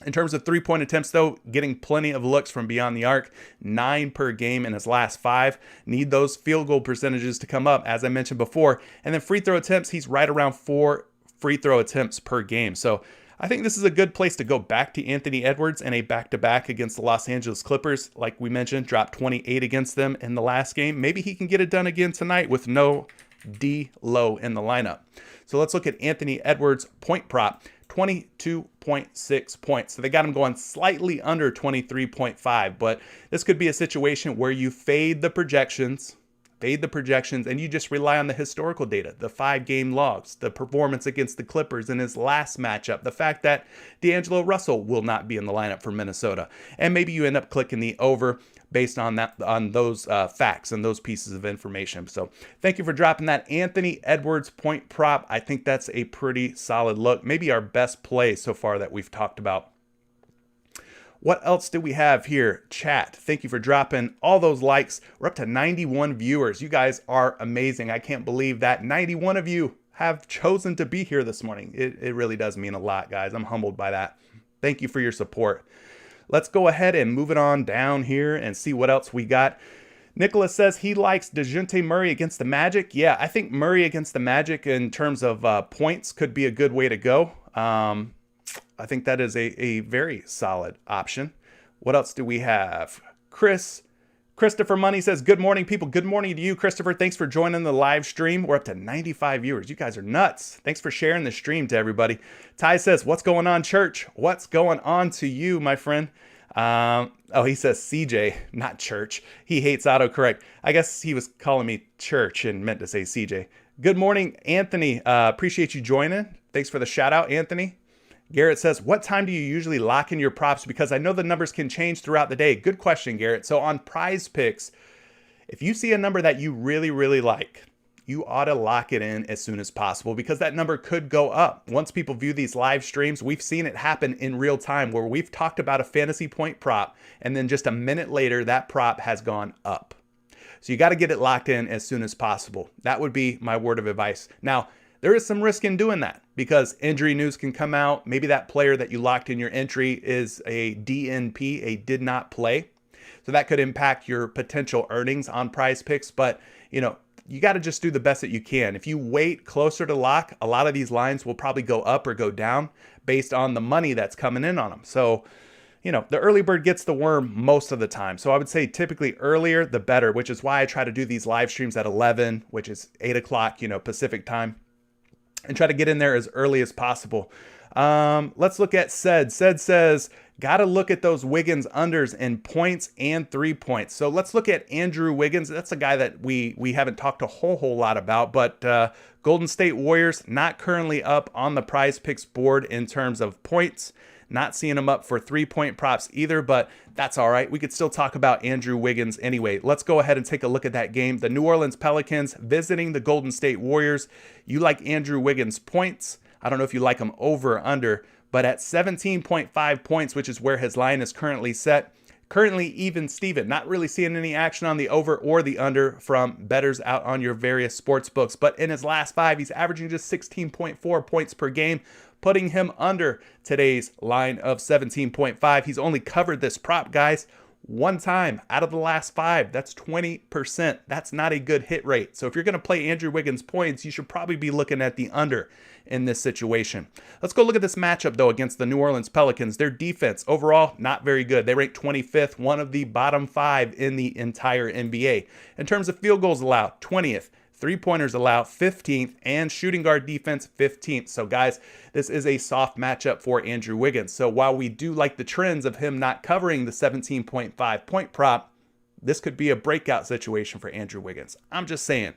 In terms of 3-point attempts, though, getting plenty of looks from beyond the arc, 9 per game in his last 5. Need those field goal percentages to come up, as I mentioned before. And then free throw attempts, he's right around 4 free throw attempts per game. So I think this is a good place to go back to Anthony Edwards in a back-to-back against the Los Angeles Clippers. Like we mentioned, dropped 28 against them in the last game. Maybe he can get it done again tonight with no D-Low in the lineup. So let's look at Anthony Edwards' point prop. 22.6 points. So they got him going slightly under 23.5, but this could be a situation where you fade the projections, and you just rely on the historical data, the 5-game logs, the performance against the Clippers in his last matchup, the fact that D'Angelo Russell will not be in the lineup for Minnesota. And maybe you end up clicking the over based on that, on those facts and those pieces of information. So thank you for dropping that Anthony Edwards point prop. I think that's a pretty solid look. Maybe our best play so far that we've talked about. What else do we have here? Chat. Thank you for dropping all those likes. We're up to 91 viewers. You guys are amazing. I can't believe that 91 of you have chosen to be here this morning. It really does mean a lot, guys. I'm humbled by that. Thank you for your support. Let's go ahead and move it on down here and see what else we got. Nicholas says he likes DeJounte Murray against the Magic. Yeah, I think Murray against the Magic in terms of points could be a good way to go. I think that is a very solid option. What else do we have? Christopher Money says, good morning, people. Good morning to you, Christopher. Thanks for joining the live stream. We're up to 95 viewers. You guys are nuts. Thanks for sharing the stream to everybody. Ty says, what's going on, church? What's going on to you, my friend? He says CJ, not church. He hates autocorrect. I guess he was calling me church and meant to say CJ. Good morning, Anthony. Appreciate you joining. Thanks for the shout out, Anthony. Garrett says, what time do you usually lock in your props? Because I know the numbers can change throughout the day. Good question, Garrett. So on PrizePicks, if you see a number that you really, really like, you ought to lock it in as soon as possible because that number could go up. Once people view these live streams, we've seen it happen in real time where we've talked about a fantasy point prop and then just a minute later, that prop has gone up. So you got to get it locked in as soon as possible. That would be my word of advice. Now, there is some risk in doing that because injury news can come out. Maybe that player that you locked in your entry is a DNP, a did not play. So that could impact your potential earnings on PrizePicks. But, you got to just do the best that you can. If you wait closer to lock, a lot of these lines will probably go up or go down based on the money that's coming in on them. So, the early bird gets the worm most of the time. So I would say typically earlier, the better, which is why I try to do these live streams at 11, which is 8 o'clock, Pacific time. And try to get in there as early as possible. Let's look at Sed. Sed says, got to look at those Wiggins unders in points and 3 points. So let's look at Andrew Wiggins. That's a guy that we haven't talked a whole lot about. But Golden State Warriors not currently up on the PrizePicks board in terms of points. Not seeing him up for 3-point props either, but that's all right. We could still talk about Andrew Wiggins anyway. Let's go ahead and take a look at that game. The New Orleans Pelicans visiting the Golden State Warriors. You like Andrew Wiggins points. I don't know if you like him over or under, but at 17.5 points, which is where his line is currently set, currently even Steven. Not really seeing any action on the over or the under from bettors out on your various sports books, but in his last 5, he's averaging just 16.4 points per game, putting him under today's line of 17.5. He's only covered this prop, guys, 1 time out of the last 5. That's 20%. That's not a good hit rate. So if you're going to play Andrew Wiggins points, you should probably be looking at the under in this situation. Let's go look at this matchup, though, against the New Orleans Pelicans. Their defense overall, not very good. They rank 25th, one of the bottom 5 in the entire NBA. In terms of field goals allowed, 20th. 3-pointers allowed 15th, and shooting guard defense 15th. So guys, this is a soft matchup for Andrew Wiggins. So while we do like the trends of him not covering the 17.5 point prop, this could be a breakout situation for Andrew Wiggins. I'm just saying.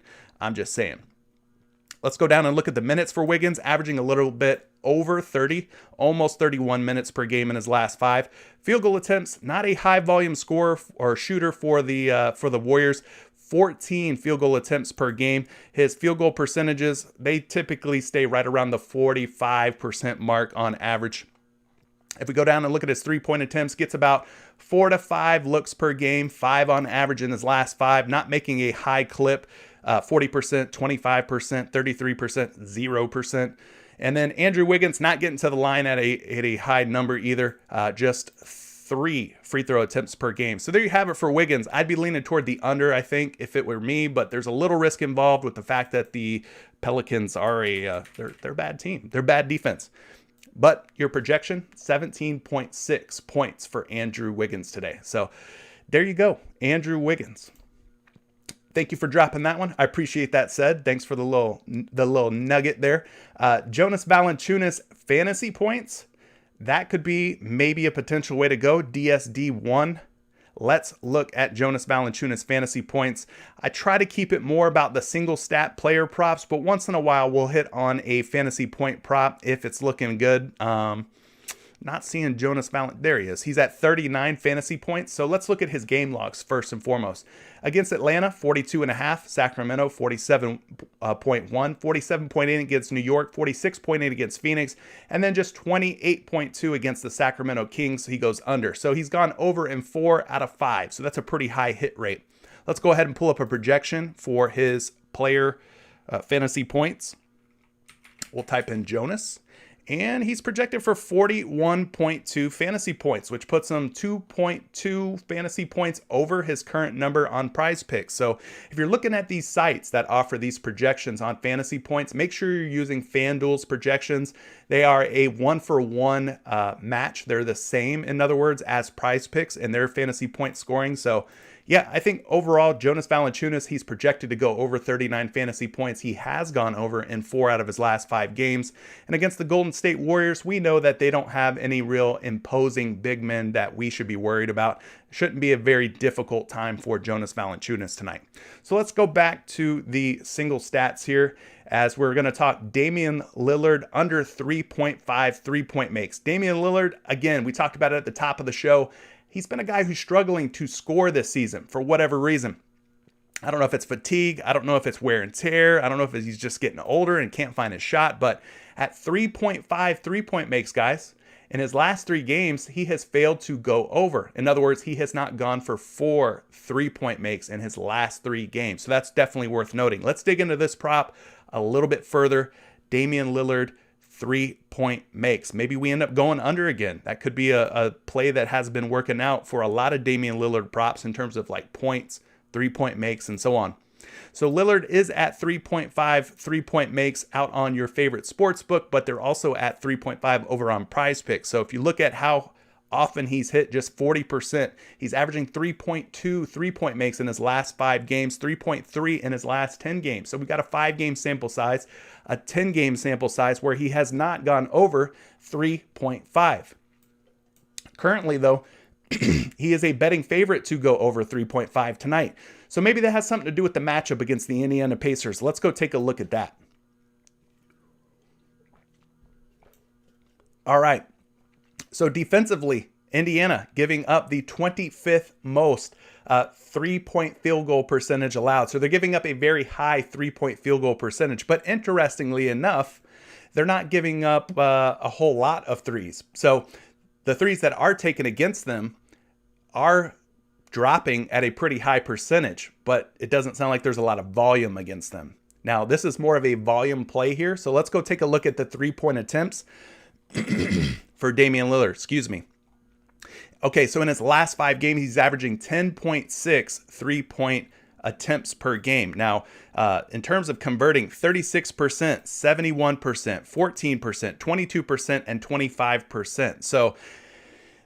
Let's go down and look at the minutes for Wiggins, averaging a little bit over 30, almost 31 minutes per game in his last 5. Field goal attempts, not a high volume scorer or shooter for the Warriors. 14 field goal attempts per game. His field goal percentages, they typically stay right around the 45% mark on average. If we go down and look at his 3-point attempts, gets about 4 to 5 looks per game, 5 on average in his last 5, not making a high clip, 40%, 25%, 33%, 0%. And then Andrew Wiggins not getting to the line at a high number either, just 3 free throw attempts per game. So there you have it for Wiggins. I'd be leaning toward the under, I think, if it were me, but there's a little risk involved with the fact that the Pelicans are they're a bad team. They're bad defense. But your projection, 17.6 points for Andrew Wiggins today. So there you go, Andrew Wiggins. Thank you for dropping that one. I appreciate that said. Thanks for the little nugget there. Jonas Valanciunas fantasy points. That could be maybe a potential way to go. DSD1. Let's look at Jonas Valanciunas fantasy points. I try to keep it more about the single stat player props, but once in a while we'll hit on a fantasy point prop if it's looking good. Not seeing Jonas Valanciunas. There he is. He's at 39 fantasy points. So let's look at his game logs first and foremost. Against Atlanta, 42.5. Sacramento, 47.1. 47.8 against New York. 46.8 against Phoenix. And then just 28.2 against the Sacramento Kings. He goes under. So he's gone over in 4 out of 5. So that's a pretty high hit rate. Let's go ahead and pull up a projection for his player fantasy points. We'll type in Jonas. And he's projected for 41.2 fantasy points, which puts him 2.2 fantasy points over his current number on PrizePicks. So if you're looking at these sites that offer these projections on fantasy points, make sure you're using FanDuel's projections. They are a 1-for-1 match. They're the same, in other words, as PrizePicks in their fantasy point scoring. So yeah, I think overall, Jonas Valanciunas, he's projected to go over 39 fantasy points. He has gone over in 4 out of his last 5 games. And against the Golden State Warriors, we know that they don't have any real imposing big men that we should be worried about. Shouldn't be a very difficult time for Jonas Valanciunas tonight. So let's go back to the single stats here, as we're going to talk Damian Lillard under 3.5 3-point makes. Damian Lillard, again, we talked about it at the top of the show. He's been a guy who's struggling to score this season for whatever reason. I don't know if it's fatigue. I don't know if it's wear and tear. I don't know if he's just getting older and can't find his shot. But at 3.5 3-point makes, guys, in his last 3 games, he has failed to go over. In other words, he has not gone for 4 3-point makes in his last 3 games. So that's definitely worth noting. Let's dig into this prop a little bit further. Damian Lillard, 3-point makes. Maybe we end up going under again. That could be a play that has been working out for a lot of Damian Lillard props in terms of like points, 3-point makes, and so on. So Lillard is at 3.5 3-point makes out on your favorite sports book, but they're also at 3.5 over on PrizePicks. So if you look at how often he's hit, just 40%. He's averaging 3.2 3-point makes in his last 5 games, 3.3 in his last 10 games. So we got a 5-game sample size, a 10-game sample size where he has not gone over 3.5. Currently, though, he is a betting favorite to go over 3.5 tonight. So maybe that has something to do with the matchup against the Indiana Pacers. Let's go take a look at that. All right. So defensively, Indiana giving up the 25th most 3-point field goal percentage allowed. So they're giving up a very high 3-point field goal percentage. But interestingly enough, they're not giving up a whole lot of threes. So the threes that are taken against them are dropping at a pretty high percentage, but it doesn't sound like there's a lot of volume against them. Now, this is more of a volume play here. So let's go take a look at the 3-point attempts for Damian Lillard, excuse me. Okay, so in his last 5 games, he's averaging 10.6 3-point attempts per game. Now, in terms of converting, 36%, 71%, 14%, 22%, and 25%. So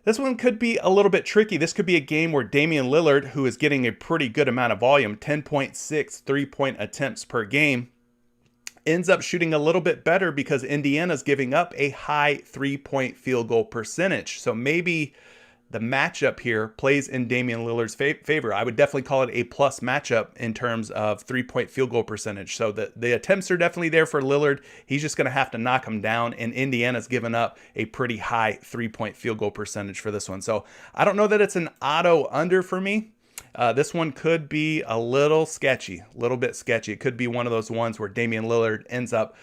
This one could be a little bit tricky. This could be a game where Damian Lillard, who is getting a pretty good amount of volume, 10.6 three-point attempts per game, ends up shooting a little bit better because Indiana's giving up a high three-point field goal percentage. So maybe the matchup here plays in Damian Lillard's favor. I would definitely call it a plus matchup in terms of three-point field goal percentage. So the attempts are definitely there for Lillard. He's just going to have to knock them down, and Indiana's given up a pretty high three-point field goal percentage for this one. So I don't know that it's an auto under for me. This one could be a little sketchy, a little bit sketchy. It could be one of those ones where Damian Lillard ends up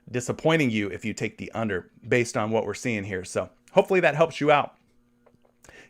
disappointing you if you take the under based on what we're seeing here. So hopefully that helps you out.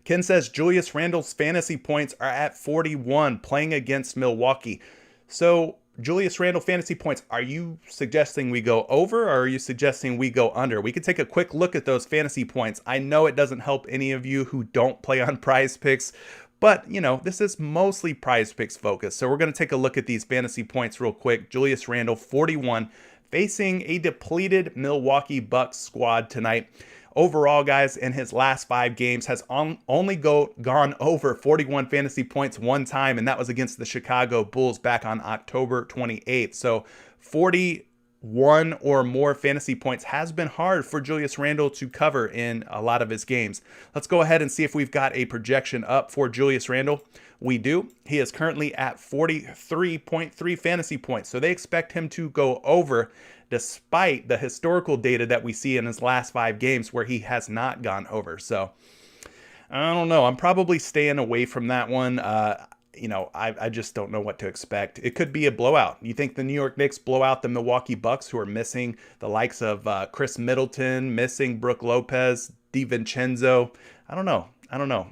Ken says Julius Randle's fantasy points are at 41 playing against Milwaukee. So Julius Randle fantasy points, are you suggesting we go over or are you suggesting we go under? We could take a quick look at those fantasy points. I know it doesn't help any of you who don't play on PrizePicks, but this is mostly PrizePicks focused. So we're going to take a look at these fantasy points real quick. Julius Randle, 41, facing a depleted Milwaukee Bucks squad tonight. Overall, guys, in his last 5 games, has only gone over 41 fantasy points one time, and that was against the Chicago Bulls back on October 28th. So 41 or more fantasy points has been hard for Julius Randle to cover in a lot of his games. Let's go ahead and see if we've got a projection up for Julius Randle. We do. He is currently at 43.3 fantasy points, so they expect him to go over despite the historical data that we see in his last 5 games where he has not gone over. So I don't know. I'm probably staying away from that one. I just don't know what to expect. It could be a blowout. You think the New York Knicks blow out the Milwaukee Bucks, who are missing the likes of Chris Middleton, missing Brook Lopez, DiVincenzo? I don't know.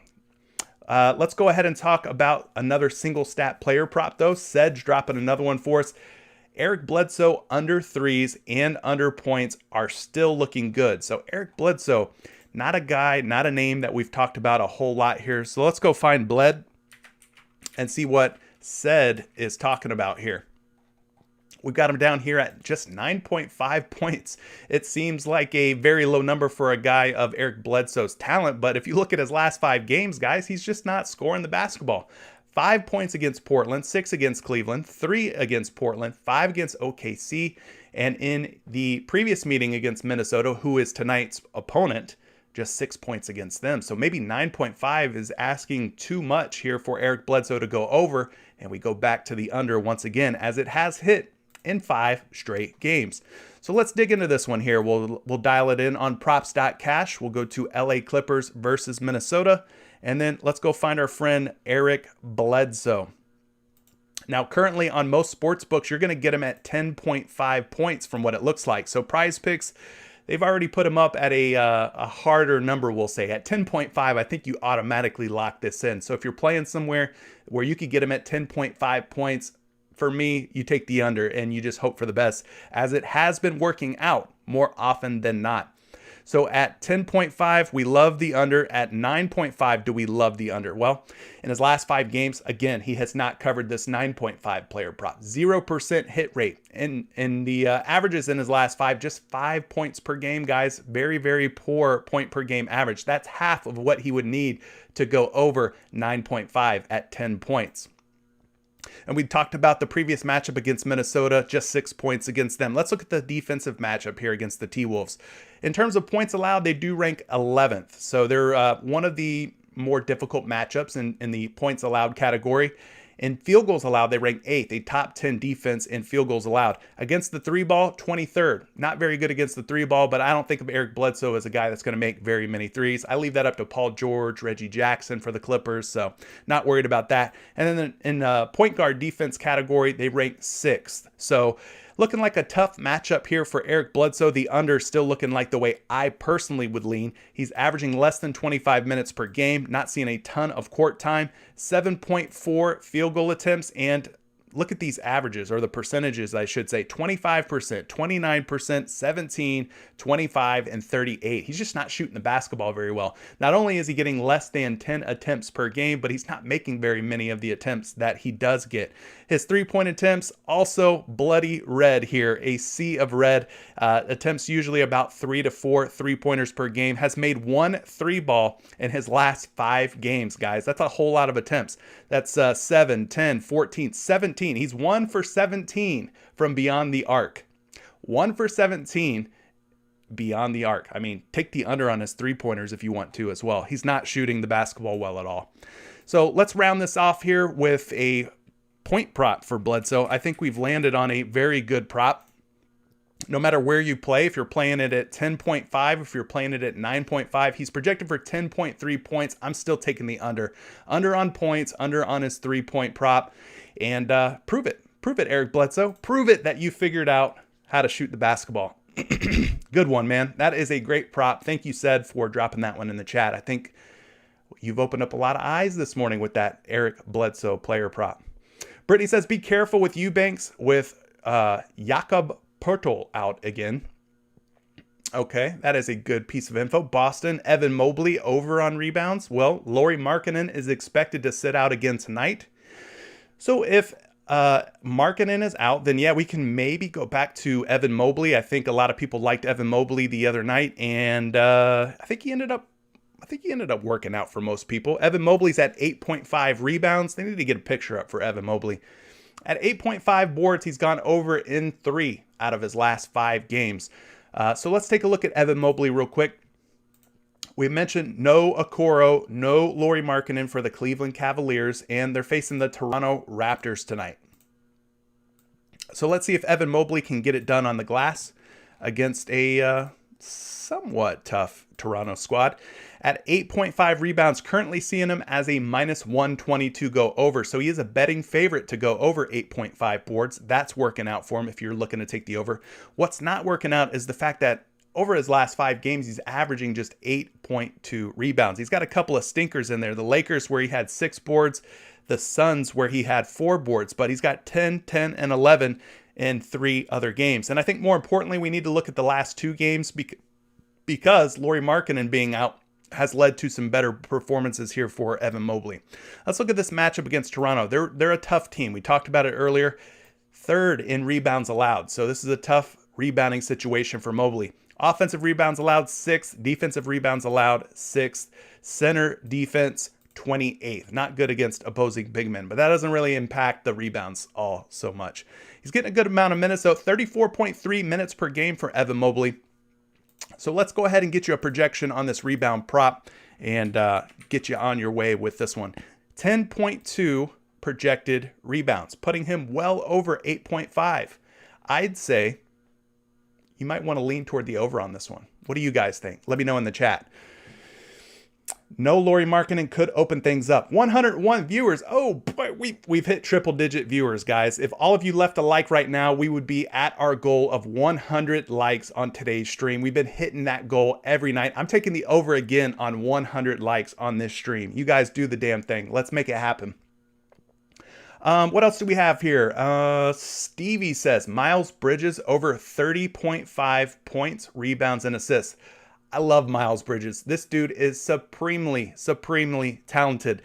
Let's go ahead and talk about another single stat player prop, though. Sedge dropping another one for us. Eric Bledsoe under threes and under points are still looking good. So Eric Bledsoe, not a guy, not a name that we've talked about a whole lot here. So let's go find Bled and see what Sed is talking about here. We've got him down here at just 9.5 points. It seems like a very low number for a guy of Eric Bledsoe's talent, but if you look at his last 5 games, guys, he's just not scoring the basketball. 5 points against Portland, 6 against Cleveland, 3 against Portland, 5 against OKC, and in the previous meeting against Minnesota, who is tonight's opponent, just 6 points against them. So maybe 9.5 is asking too much here for Eric Bledsoe to go over, and we go back to the under once again, as it has hit in 5 straight games. So let's dig into this one here. We'll dial it in on props.cash. We'll go to LA Clippers versus Minnesota. And then let's go find our friend Eric Bledsoe. Now, currently on most sports books, you're going to get him at 10.5 points from what it looks like. So PrizePicks, they've already put him up at a harder number, we'll say. At 10.5, I think you automatically lock this in. So if you're playing somewhere where you could get him at 10.5 points, for me, you take the under and you just hope for the best, as it has been working out more often than not. So at 10.5, we love the under. At 9.5, do we love the under? Well, in his last 5 games, again, he has not covered this 9.5 player prop. 0% hit rate. In the averages in his last 5, just 5 points per game, guys. Very, very poor point per game average. That's half of what he would need to go over 9.5 at 10 points. And we talked about the previous matchup against Minnesota, just 6 points against them. Let's look at the defensive matchup here against the T-Wolves. In terms of points allowed, they do rank 11th. So they're one of the more difficult matchups in the points allowed category. In field goals allowed, they rank 8th, a top 10 defense in field goals allowed. Against the 3-ball, 23rd. Not very good against the 3-ball, but I don't think of Eric Bledsoe as a guy that's going to make very many threes. I leave that up to Paul George, Reggie Jackson for the Clippers, so not worried about that. And then in point guard defense category, they rank 6th. So looking like a tough matchup here for Eric Bledsoe. The under still looking like the way I personally would lean. He's averaging less than 25 minutes per game, not seeing a ton of court time, 7.4 field goal attempts, and look at these averages, or the percentages, I should say. 25%, 29%, 17, 25, and 38. He's just not shooting the basketball very well. Not only is he getting less than 10 attempts per game, but he's not making very many of the attempts that he does get. His three-point attempts, also bloody red here, a sea of red. Attempts usually about 3 to 4 three-pointers per game. Has made one three ball in his last 5 games, guys. That's a whole lot of attempts. That's 7, 10, 14, 17. He's 1 for 17 from beyond the arc. 1 for 17 beyond the arc. I mean, take the under on his three-pointers if you want to as well. He's not shooting the basketball well at all. So let's round this off here with a point prop for Bledsoe. I think we've landed on a very good prop. No matter where you play, if you're playing it at 10.5, if you're playing it at 9.5, he's projected for 10.3 points. I'm still taking the under. Under on points, under on his 3-point prop. And prove it. Prove it, Eric Bledsoe. Prove it that you figured out how to shoot the basketball. Good one, man. That is a great prop. Thank you, Sed, for dropping that one in the chat. I think you've opened up a lot of eyes this morning with that Eric Bledsoe player prop. Brittany says, be careful with Eubanks with Jakob Poeltl out again. Okay, that is a good piece of info. Boston, Evan Mobley over on rebounds. Well, Lauri Markkanen is expected to sit out again tonight. So if Markkanen is out, then yeah, we can maybe go back to Evan Mobley. I think a lot of people liked Evan Mobley the other night, and I think he ended up working out for most people. Evan Mobley's at 8.5 rebounds. They need to get a picture up for Evan Mobley. At 8.5 boards, he's gone over in 3 out of his last 5 games. So let's take a look at Evan Mobley real quick. We mentioned no Okoro, no Lauri Markkanen for the Cleveland Cavaliers, and they're facing the Toronto Raptors tonight. So let's see if Evan Mobley can get it done on the glass against a somewhat tough Toronto squad. At 8.5 rebounds, currently seeing him as a minus 122 go over. So he is a betting favorite to go over 8.5 boards. That's working out for him if you're looking to take the over. What's not working out is the fact that over his last 5 games, he's averaging just 8.2 rebounds. He's got a couple of stinkers in there. The Lakers, where he had 6 boards. The Suns, where he had 4 boards. But he's got 10, 10, and 11 in 3 other games. And I think more importantly, we need to look at the last 2 games because Lauri Markkanen being out has led to some better performances here for Evan Mobley. Let's look at this matchup against Toronto. They're a tough team. We talked about it earlier. 3rd in rebounds allowed. So this is a tough rebounding situation for Mobley. Offensive rebounds allowed 6th. Defensive rebounds allowed 6th. Center defense 28th. Not good against opposing big men, but that doesn't really impact the rebounds all so much. He's getting a good amount of minutes, though. 34.3 minutes per game for Evan Mobley. So let's go ahead and get you a projection on this rebound prop and get you on your way with this one. 10.2 projected rebounds, putting him well over 8.5. I'd say you might want to lean toward the over on this one. What do you guys think? Let me know in the chat. No Lauri Markkanen could open things up. 101 viewers. Oh, boy, we've hit triple-digit viewers, guys. If all of you left a like right now, we would be at our goal of 100 likes on today's stream. We've been hitting that goal every night. I'm taking the over again on 100 likes on this stream. You guys do the damn thing. Let's make it happen. What else do we have here? Stevie says, Miles Bridges over 30.5 points, rebounds, and assists. I love Miles Bridges. This dude is supremely talented.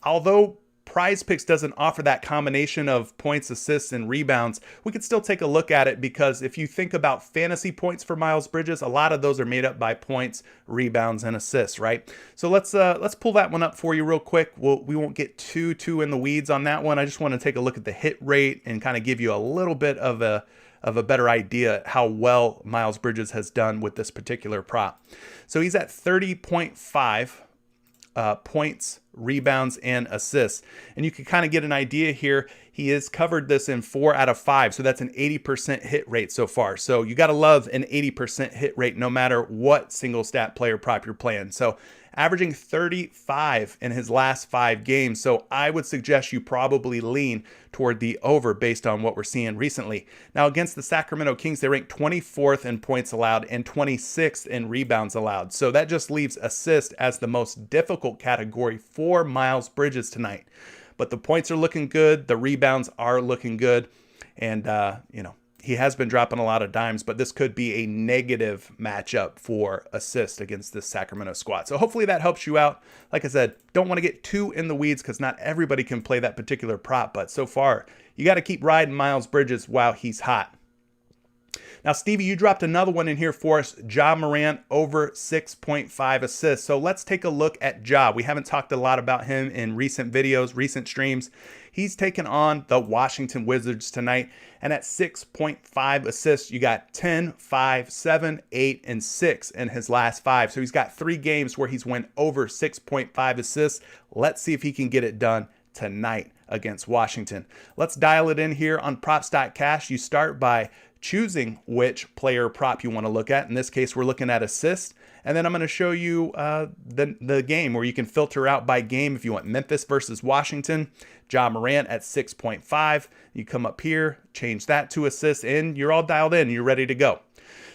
Although PrizePicks doesn't offer that combination of points, assists, and rebounds, we could still take a look at it because if you think about fantasy points for Miles Bridges, a lot of those are made up by points, rebounds, and assists, right? So let's pull that one up for you real quick. We won't get too in the weeds on that one. I just want to take a look at the hit rate and kind of give you a little bit of a better idea how well Miles Bridges has done with this particular prop. So he's at 30.5 points, rebounds, and assists. And you can kind of get an idea here. He has covered this in 4 out of 5. So that's an 80% hit rate so far. So you got to love an 80% hit rate no matter what single stat player prop you're playing. So averaging 35 in his last 5 games. So I would suggest you probably lean toward the over based on what we're seeing recently. Now against the Sacramento Kings, they rank 24th in points allowed and 26th in rebounds allowed. So that just leaves assist as the most difficult category for Miles Bridges tonight. but the points are looking good. The rebounds are looking good. And, he has been dropping a lot of dimes, but this could be a negative matchup for assists against this Sacramento squad. So hopefully that helps you out. Like I said, don't want to get too in the weeds because not everybody can play that particular prop, but so far you got to keep riding Miles Bridges while he's hot. Now, Stevie, you dropped another one in here for us, Ja Morant over 6.5 assists. So let's take a look at Ja. We haven't talked a lot about him in recent videos, recent streams. He's taken on the Washington Wizards tonight. And at 6.5 assists, you got 10, 5, 7, 8, and 6 in his last 5. So he's got 3 games where he's went over 6.5 assists. Let's see if he can get it done tonight against Washington. Let's dial it in here on props.cash. You start by choosing which player prop you want to look at. In this case, we're looking at assists. And then I'm going to show you the game where you can filter out by game if you want Memphis versus Washington. Ja Morant at 6.5. You come up here, change that to assists, and you're all dialed in. You're ready to go.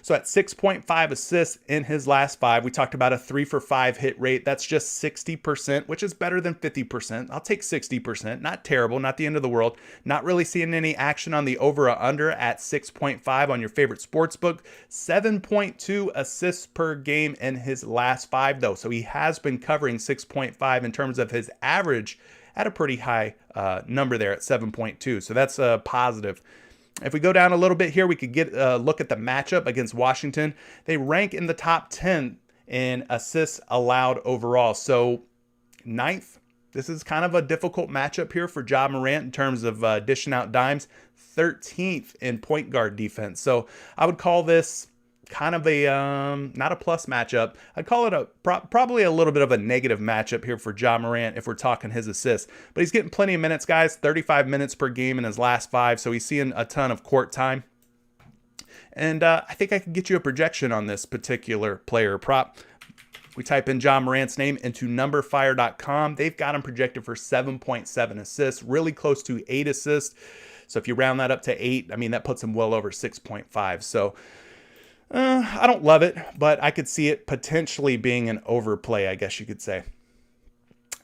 So at 6.5 assists in his last 5, we talked about a 3 for 5 hit rate. That's just 60%, which is better than 50%. I'll take 60%. Not terrible, not the end of the world. Not really seeing any action on the over or under at 6.5 on your favorite sports book. 7.2 assists per game in his last 5, though. So he has been covering 6.5 in terms of his average at a pretty high number there at 7.2. So that's a positive. If we go down a little bit here, we could get a look at the matchup against Washington. They rank in the top 10 in assists allowed overall. So 9th, this is kind of a difficult matchup here for Ja Morant in terms of dishing out dimes. 13th in point guard defense. So I would call this kind of a, not a plus matchup. I'd call it probably a little bit of a negative matchup here for Ja Morant if we're talking his assists. But he's getting plenty of minutes, guys. 35 minutes per game in his last 5. So he's seeing a ton of court time. And I think I can get you a projection on this particular player prop. We type in Ja Morant's name into numberfire.com. They've got him projected for 7.7 assists, really close to 8 assists. So if you round that up to 8, I mean, that puts him well over 6.5. So I don't love it, but I could see it potentially being an overplay, I guess you could say.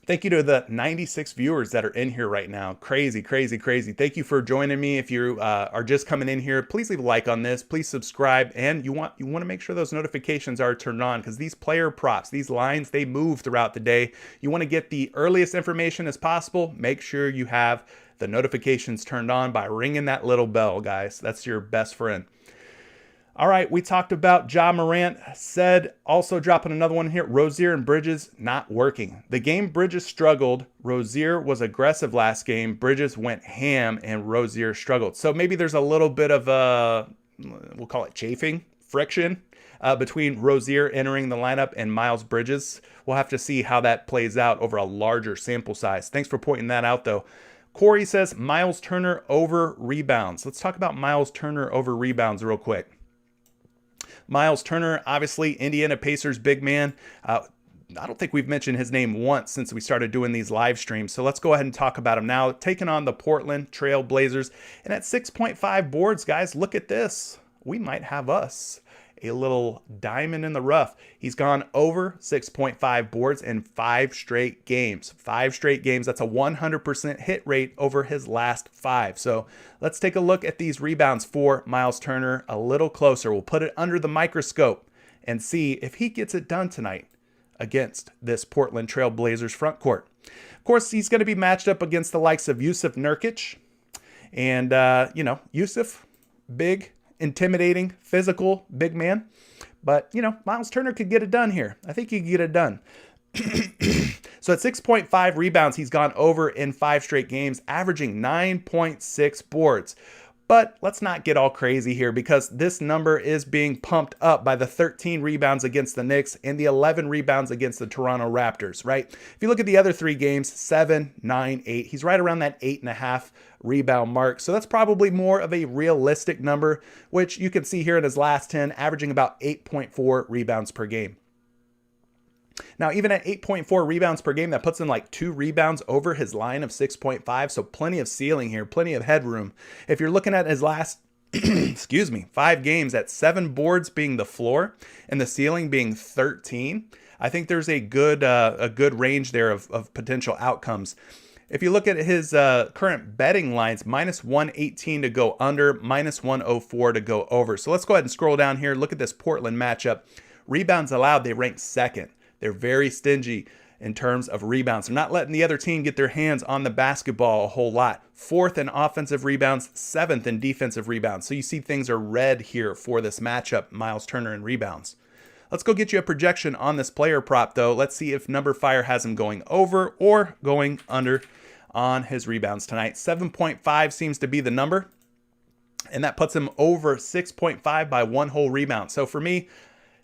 Thank you to the 96 viewers that are in here right now. Crazy, crazy, crazy. Thank you for joining me. If you are just coming in here, please leave a like on this. Please subscribe, and you want to make sure those notifications are turned on because these player props, these lines, they move throughout the day. You want to get the earliest information as possible. Make sure you have the notifications turned on by ringing that little bell, guys. That's your best friend. All right, we talked about Ja Morant. Said also dropping another one here. Rozier and Bridges not working. The game Bridges struggled. Rozier was aggressive last game. Bridges went ham and Rozier struggled. So maybe there's a little bit of we'll call it chafing, friction between Rozier entering the lineup and Miles Bridges. We'll have to see how that plays out over a larger sample size. Thanks for pointing that out, though. Corey says Miles Turner over rebounds. Let's talk about Miles Turner over rebounds real quick. Miles Turner, obviously Indiana Pacers big man. I don't think we've mentioned his name once since we started doing these live streams. So let's go ahead and talk about him now. Taking on the Portland Trail Blazers. And at 6.5 boards, guys, look at this. We might have us a little diamond in the rough. He's gone over 6.5 boards in 5 straight games. 5 straight games. That's a 100% hit rate over his last 5. So let's take a look at these rebounds for Miles Turner a little closer. We'll put it under the microscope and see if he gets it done tonight against this Portland Trail Blazers front court. Of course, he's going to be matched up against the likes of Jusuf Nurkic. And, Jusuf, big, intimidating, physical, big man. But, Miles Turner could get it done here. I think he could get it done. So at 6.5 rebounds, he's gone over in 5 straight games, averaging 9.6 boards. But let's not get all crazy here because this number is being pumped up by the 13 rebounds against the Knicks and the 11 rebounds against the Toronto Raptors, right? If you look at the other 3 games, 7, 9, 8, he's right around that 8.5 rebound mark. So that's probably more of a realistic number, which you can see here in his last 10, averaging about 8.4 rebounds per game. Now, even at 8.4 rebounds per game, that puts him like 2 rebounds over his line of 6.5. So plenty of ceiling here, plenty of headroom. If you're looking at his last, 5 games at 7 boards being the floor and the ceiling being 13, I think there's a good range there of potential outcomes. If you look at his current betting lines, minus 118 to go under, minus 104 to go over. So let's go ahead and scroll down here. Look at this Portland matchup. Rebounds allowed, they rank second. They're very stingy in terms of rebounds. They're not letting the other team get their hands on the basketball a whole lot. Fourth in offensive rebounds, seventh in defensive rebounds. So you see things are red here for this matchup, Miles Turner and rebounds. Let's go get you a projection on this player prop, though. Let's see if Number Fire has him going over or going under on his rebounds tonight. 7.5 seems to be the number, and that puts him over 6.5 by one whole rebound. So for me,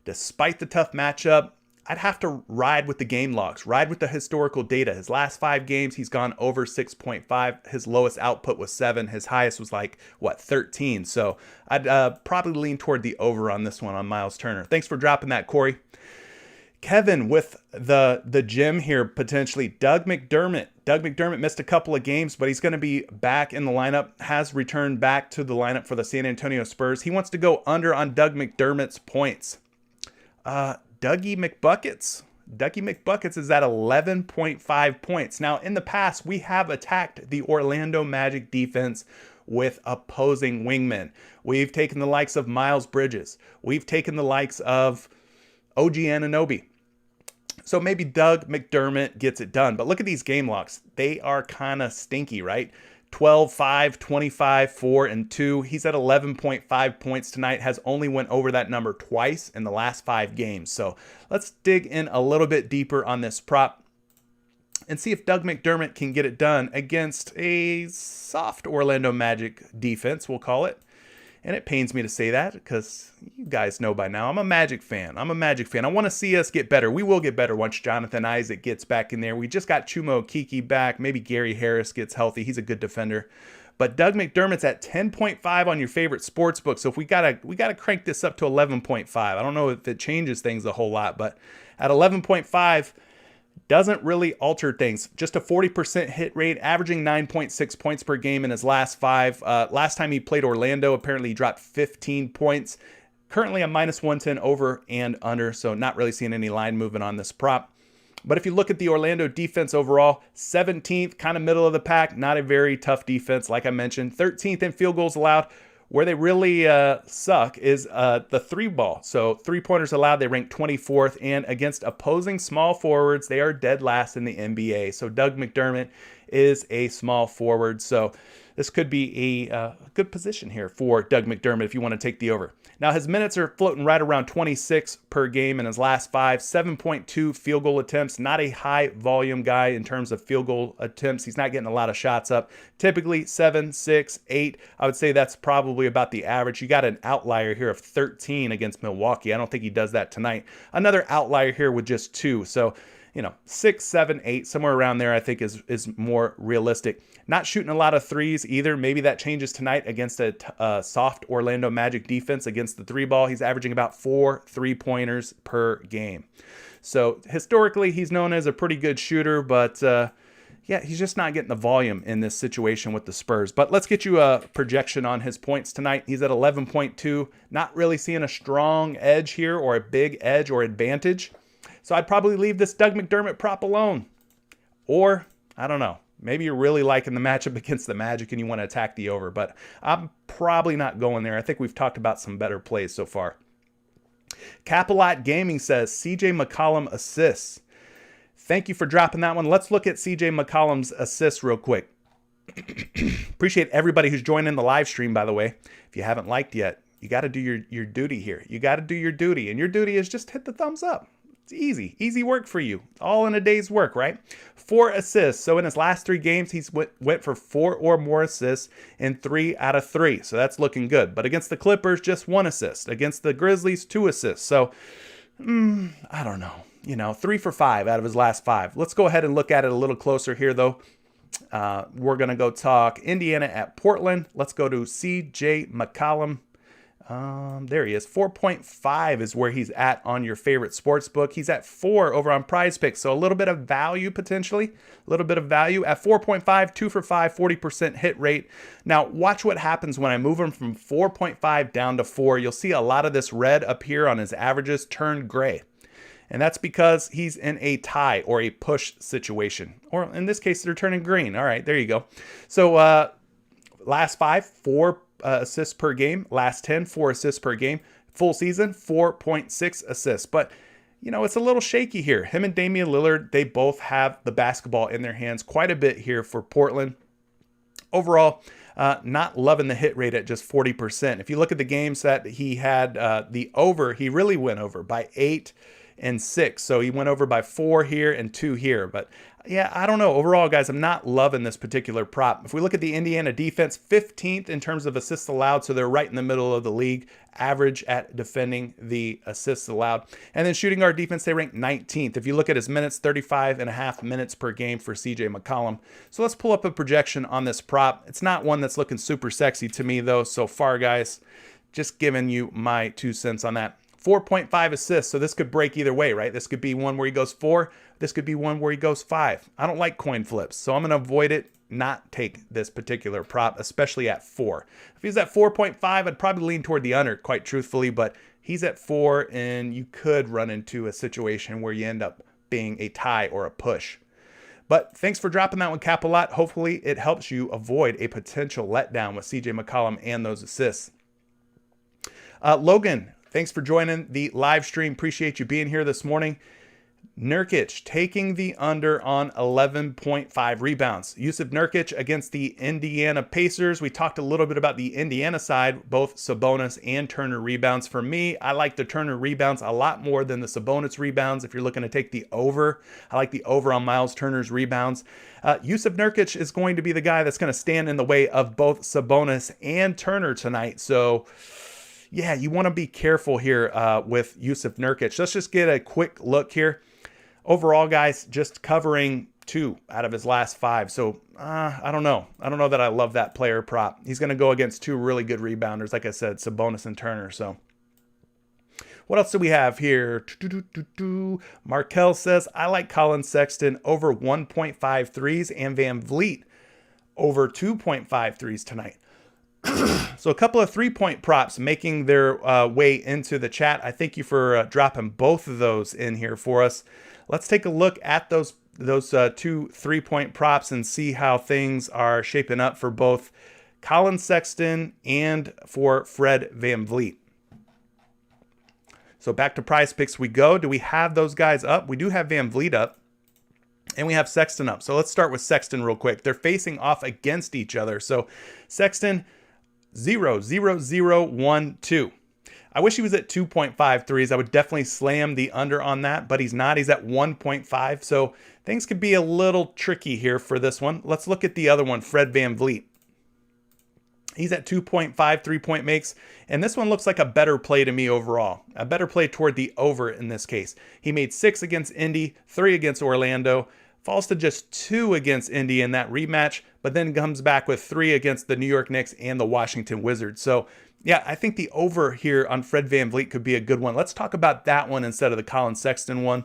despite the tough matchup, I'd have to ride with the game logs, ride with the historical data. His last 5 games, he's gone over 6.5. His lowest output was 7. His highest was 13. So I'd probably lean toward the over on this one on Miles Turner. Thanks for dropping that, Corey. Kevin with the gym here, potentially. Doug McDermott. Doug McDermott missed a couple of games, but he's going to be back in the lineup, has returned back to the lineup for the San Antonio Spurs. He wants to go under on Doug McDermott's points. Dougie McBuckets. Dougie McBuckets is at 11.5 points. Now, in the past, we have attacked the Orlando Magic defense with opposing wingmen. We've taken the likes of Miles Bridges. We've taken the likes of OG Anunoby. So maybe Doug McDermott gets it done. But look at these game logs. They are kind of stinky, right? 12, 5, 25, 4, and 2. He's at 11.5 points tonight, has only went over that number twice in the last 5 games. So let's dig in a little bit deeper on this prop and see if Doug McDermott can get it done against a soft Orlando Magic defense, we'll call it. And it pains me to say that because you guys know by now, I'm a Magic fan. I want to see us get better. We will get better once Jonathan Isaac gets back in there. We just got Chuma Okeke back. Maybe Gary Harris gets healthy. He's a good defender. But Doug McDermott's at 10.5 on your favorite sports book. So if we gotta crank this up to 11.5. I don't know if it changes things a whole lot, but at 11.5, doesn't really alter things. Just a 40% hit rate, averaging 9.6 points per game in his last 5. Last time he played Orlando, apparently he dropped 15 points. Currently a minus 110 over and under, so not really seeing any line movement on this prop. But if you look at the Orlando defense overall, 17th, kind of middle of the pack, not a very tough defense, like I mentioned. 13th in field goals allowed. Where they really suck is the 3-ball. So 3-pointers allowed, they rank 24th. And against opposing small forwards, they are dead last in the NBA. So Doug McDermott is a small forward. So this could be a good position here for Doug McDermott if you want to take the over. Now, his minutes are floating right around 26 per game in his last 5, 7.2 field goal attempts. Not a high volume guy in terms of field goal attempts. He's not getting a lot of shots up. Typically 7, 6, 8. I would say that's probably about the average. You got an outlier here of 13 against Milwaukee. I don't think he does that tonight. Another outlier here with just 2. So, 6, 7, 8, somewhere around there I think is more realistic. Not shooting a lot of threes either. Maybe that changes tonight against a soft Orlando Magic defense against the 3-ball. He's averaging about 4 3-pointers per game. So historically, he's known as a pretty good shooter, but he's just not getting the volume in this situation with the Spurs. But let's get you a projection on his points tonight. He's at 11.2. Not really seeing a strong edge here or a big edge or advantage. So I'd probably leave this Doug McDermott prop alone. Or, I don't know, maybe you're really liking the matchup against the Magic and you want to attack the over. But I'm probably not going there. I think we've talked about some better plays so far. Capilot Gaming says CJ McCollum assists. Thank you for dropping that one. Let's look at CJ McCollum's assists real quick. Appreciate everybody who's joining the live stream, by the way. If you haven't liked yet, you got to do your duty here. You got to do your duty. And your duty is just hit the thumbs up. It's easy work for you. All in a day's work, right? 4 assists. So in his last 3 games, he's went for 4 or more assists in 3 out of 3. So that's looking good. But against the Clippers, just 1 assist. Against the Grizzlies, 2 assists. So I don't know. 3 for 5 out of his last 5. Let's go ahead and look at it a little closer here, though. We're going to go talk Indiana at Portland. Let's go to CJ McCollum. There he is. 4.5 is where he's at on your favorite sports book. He's at 4 over on PrizePicks. So a little bit of value potentially. A little bit of value at 4.5, 2 for 5, 40% hit rate. Now watch what happens when I move him from 4.5 down to 4. You'll see a lot of this red up here on his averages turn gray. And that's because he's in a tie or a push situation. Or in this case, they're turning green. All right, there you go. So last 5, 4 assists per game. Last 10, 4 assists per game. Full season, 4.6 assists. But, it's a little shaky here. Him and Damian Lillard, they both have the basketball in their hands quite a bit here for Portland. Overall, not loving the hit rate at just 40%. If you look at the games that he had the over, he really went over by 8 and 6. So he went over by 4 here and 2 here. But yeah, I don't know. Overall, guys, I'm not loving this particular prop. If we look at the Indiana defense, 15th in terms of assists allowed. So they're right in the middle of the league, average at defending the assists allowed. And then shooting guard defense, they rank 19th. If you look at his minutes, 35.5 minutes per game for CJ McCollum. So let's pull up a projection on this prop. It's not one that's looking super sexy to me, though, so far, guys. Just giving you my 2 cents on that. 4.5 assists, so this could break either way, right? This could be one where he goes 4. This could be one where he goes 5. I don't like coin flips, so I'm going to avoid it, not take this particular prop, especially at 4. If he's at 4.5, I'd probably lean toward the under, quite truthfully, but he's at 4, and you could run into a situation where you end up being a tie or a push. But thanks for dropping that one, Cap a lot. Hopefully it helps you avoid a potential letdown with CJ McCollum and those assists. Logan, thanks for joining the live stream. Appreciate you being here this morning. Nurkic taking the under on 11.5 rebounds. Yusuf Nurkic against the Indiana Pacers. We talked a little bit about the Indiana side, both Sabonis and Turner rebounds. For me, I like the Turner rebounds a lot more than the Sabonis rebounds. If you're looking to take the over, I like the over on Miles Turner's rebounds. Yusuf Nurkic is going to be the guy that's going to stand in the way of both Sabonis and Turner tonight. So yeah, you want to be careful here with Yusuf Nurkic. Let's just get a quick look here. Overall, guys, just covering 2 out of his last 5. So I don't know. I don't know that I love that player prop. He's going to go against 2 really good rebounders, like I said, Sabonis and Turner. So what else do we have here? Markel says, I like Colin Sexton over 1.5 threes and Van Vliet over 2.5 threes tonight. So a couple of 3-point props making their way into the chat. I thank you for dropping both of those in here for us. Let's take a look at those 2 3-point props and see how things are shaping up for both Colin Sexton and for Fred VanVleet. So back to PrizePicks we go. Do we have those guys up? We do have VanVleet up. And we have Sexton up. So let's start with Sexton real quick. They're facing off against each other. So Sexton 0, 0, 0, 1, 2. I wish he was at 2.5 threes. I would definitely slam the under on that, but he's not. He's at 1.5. So things could be a little tricky here for this one. Let's look at the other one, Fred VanVleet. He's at 2.5 3-point makes, and this one looks like a better play to me overall. A better play toward the over in this case. He made 6 against Indy, 3 against Orlando, falls to just 2 against Indy in that rematch, but then comes back with 3 against the New York Knicks and the Washington Wizards. So yeah, I think the over here on Fred VanVleet could be a good one. Let's talk about that one instead of the Colin Sexton one,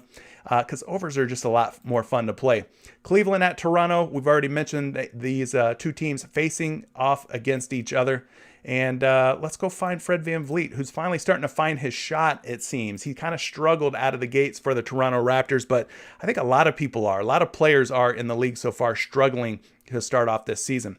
because overs are just a lot more fun to play. Cleveland at Toronto. We've already mentioned these 2 teams facing off against each other. And let's go find Fred VanVleet, who's finally starting to find his shot, it seems. He kind of struggled out of the gates for the Toronto Raptors, but I think a lot of people are. A lot of players are in the league so far struggling to start off this season.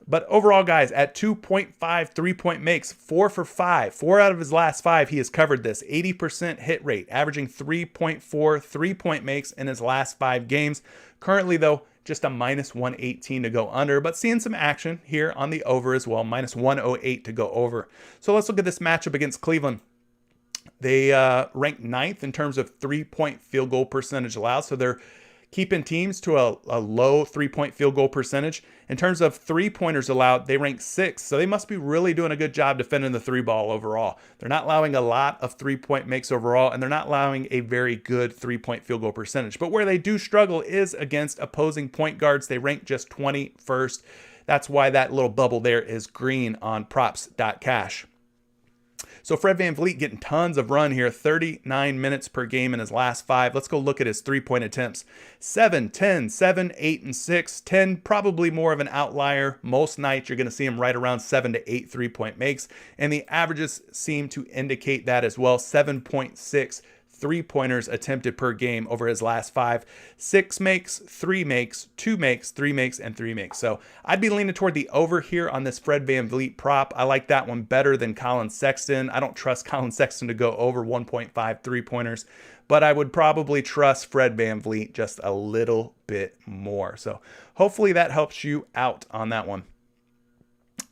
But overall, guys, at 2.5 3-point makes, 4 for 5. 4 out of his last 5, he has covered this. 80% hit rate, averaging 3.4 3-point makes in his last 5 games. Currently, though, just a minus 118 to go under, but seeing some action here on the over as well. Minus 108 to go over. So let's look at this matchup against Cleveland. They rank 9th in terms of 3-point field goal percentage allowed. So they're keeping teams to a low 3-point field goal percentage. In terms of 3-pointers allowed, they rank 6th. So they must be really doing a good job defending the 3-ball overall. They're not allowing a lot of 3-point makes overall, and they're not allowing a very good 3-point field goal percentage. But where they do struggle is against opposing point guards. They rank just 21st. That's why that little bubble there is green on props.cash. So Fred VanVleet getting tons of run here, 39 minutes per game in his last 5. Let's go look at his 3-point attempts. 7, 10, 7, 8, and 6. 10, probably more of an outlier. Most nights you're going to see him right around 7 to 8 3-point makes. And the averages seem to indicate that as well. 7.6 3-pointers attempted per game over his last 5. 6 makes, 3 makes, 2 makes, 3 makes, and 3 makes. So I'd be leaning toward the over here on this Fred VanVleet prop. I like that one better than Colin Sexton. I don't trust Colin Sexton to go over 1.5 3-pointers, but I would probably trust Fred VanVleet just a little bit more. So hopefully that helps you out on that one.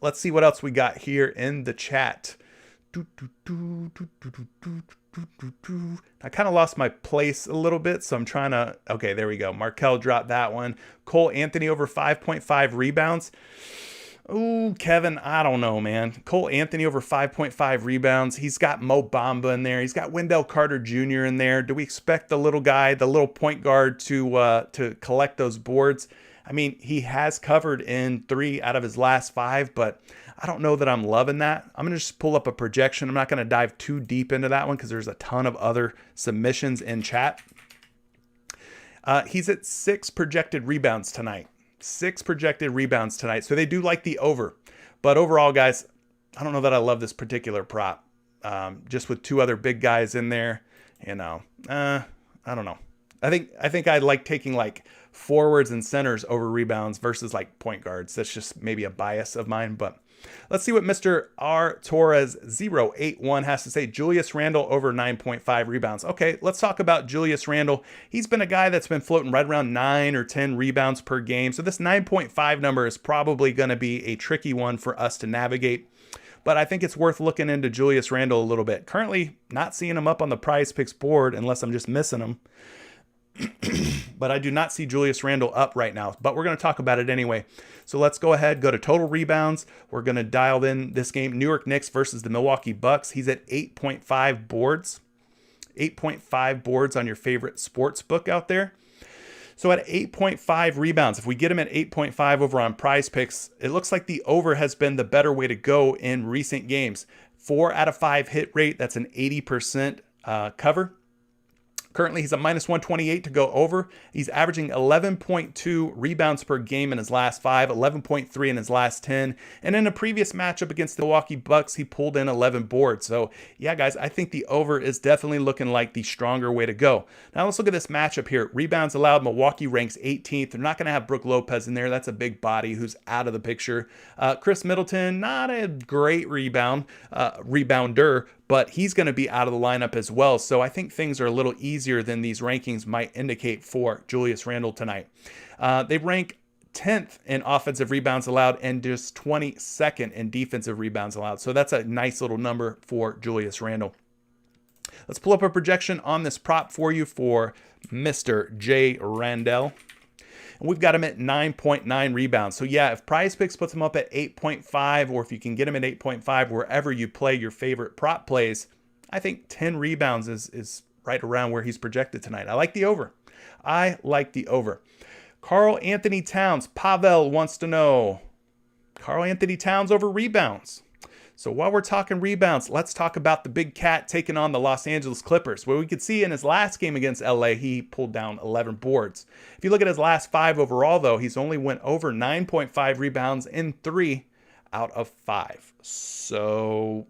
Let's see what else we got here in the chat. I kind of lost my place a little bit, so I'm trying to... Okay, there we go. Markel dropped that one. Cole Anthony over 5.5 rebounds. Ooh, Kevin, I don't know, man. Cole Anthony over 5.5 rebounds. He's got Mo Bamba in there. He's got Wendell Carter Jr. in there. Do we expect the little guy, the little point guard, to collect those boards? I mean, he has covered in 3 out of his last 5, but I don't know that I'm loving that. I'm going to just pull up a projection. I'm not going to dive too deep into that one because there's a ton of other submissions in chat. He's at 6 projected rebounds tonight. 6 projected rebounds tonight. So they do like the over. But overall, guys, I don't know that I love this particular prop. Just with 2 other big guys in there, I don't know. I think I like taking like forwards and centers over rebounds versus like point guards. That's just maybe a bias of mine, but let's see what Mr. R Torres 081 has to say. Julius Randle over 9.5 rebounds. Okay, let's talk about Julius Randle. He's been a guy that's been floating right around 9 or 10 rebounds per game. So this 9.5 number is probably going to be a tricky one for us to navigate. But I think it's worth looking into Julius Randle a little bit. Currently, not seeing him up on the PrizePicks board unless I'm just missing him. But I do not see Julius Randle up right now, but we're going to talk about it anyway. So let's go ahead, go to total rebounds. We're going to dial in this game, New York Knicks versus the Milwaukee Bucks. He's at 8.5 boards, 8.5 boards on your favorite sports book out there. So at 8.5 rebounds, if we get him at 8.5 over on PrizePicks, it looks like the over has been the better way to go in recent games. 4 out of 5 hit rate, that's an 80% cover. Currently, he's a minus 128 to go over. He's averaging 11.2 rebounds per game in his last 5, 11.3 in his last 10. And in a previous matchup against the Milwaukee Bucks, he pulled in 11 boards. So, yeah, guys, I think the over is definitely looking like the stronger way to go. Now, let's look at this matchup here. Rebounds allowed, Milwaukee ranks 18th. They're not going to have Brook Lopez in there. That's a big body who's out of the picture. Chris Middleton, not a great rebounder, but he's going to be out of the lineup as well. So I think things are a little easier than these rankings might indicate for Julius Randle tonight. They rank 10th in offensive rebounds allowed and just 22nd in defensive rebounds allowed. So that's a nice little number for Julius Randle. Let's pull up a projection on this prop for you for Mr. J. Randle. And we've got him at 9.9 rebounds. So yeah, if PrizePicks puts him up at 8.5, or if you can get him at 8.5 wherever you play your favorite prop plays, I think 10 rebounds is right around where he's projected tonight. I like the over. I like the over. Karl Anthony Towns, Pavel wants to know, Karl Anthony Towns over rebounds. So while we're talking rebounds, let's talk about the big cat taking on the Los Angeles Clippers, where we could see in his last game against LA, he pulled down 11 boards. If you look at his last 5 overall, though, he's only went over 9.5 rebounds in 3 out of 5. So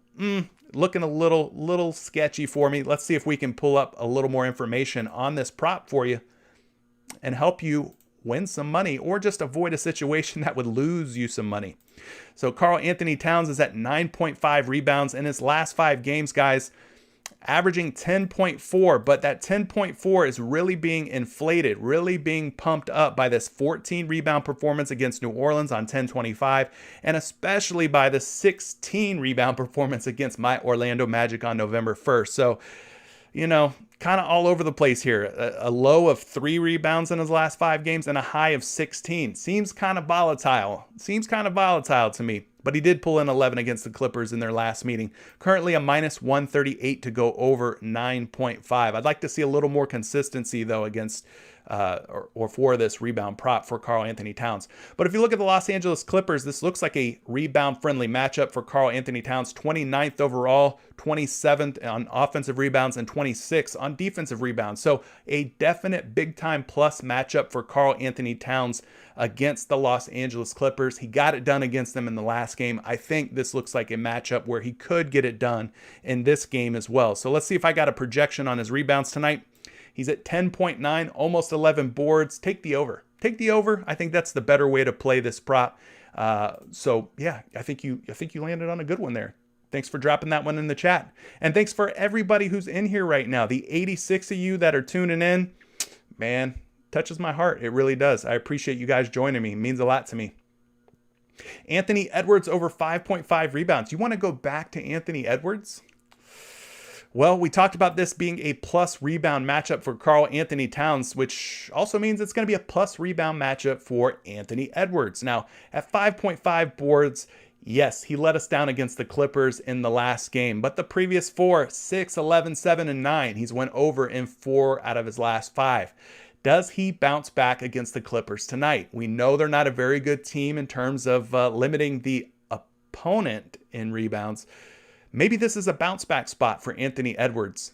looking a little sketchy for me. Let's see if we can pull up a little more information on this prop for you and help you win some money or just avoid a situation that would lose you some money. So Karl Anthony Towns is at 9.5 rebounds in his last 5 games, guys, averaging 10.4, but that 10.4 is really being inflated, really being pumped up by this 14 rebound performance against New Orleans on 10/25, and especially by the 16 rebound performance against my Orlando Magic on November 1st. So, kind of all over the place here. A low of 3 rebounds in his last 5 games and a high of 16. Seems kind of volatile. To me. But he did pull in 11 against the Clippers in their last meeting. Currently a minus 138 to go over 9.5. I'd like to see a little more consistency, though, against or for this rebound prop for Karl Anthony Towns. But if you look at the Los Angeles Clippers, this looks like a rebound-friendly matchup for Karl Anthony Towns. 29th overall, 27th on offensive rebounds, and 26th on defensive rebounds. So a definite big-time plus matchup for Karl Anthony Towns against the Los Angeles Clippers. He got it done against them in the last game. I think this looks like a matchup where he could get it done in this game as well. So let's see if I got a projection on his rebounds tonight. He's at 10.9, almost 11 boards. Take the over. Take the over. I think that's the better way to play this prop. So yeah, I think you landed on a good one there. Thanks for dropping that one in the chat. And thanks for everybody who's in here right now. The 86 of you that are tuning in, man, touches my heart. It really does. I appreciate you guys joining me. It means a lot to me. Anthony Edwards over 5.5 rebounds. You want to go back to Anthony Edwards? Well, we talked about this being a plus rebound matchup for Karl Anthony Towns, which also means it's going to be a plus rebound matchup for Anthony Edwards. Now, at 5.5 boards, yes, he let us down against the Clippers in the last game, but the previous 4, 6, 11, 7, and 9, he's went over in 4 out of his last 5. Does he bounce back against the Clippers tonight? We know they're not a very good team in terms of limiting the opponent in rebounds. Maybe this is a bounce back spot for Anthony Edwards.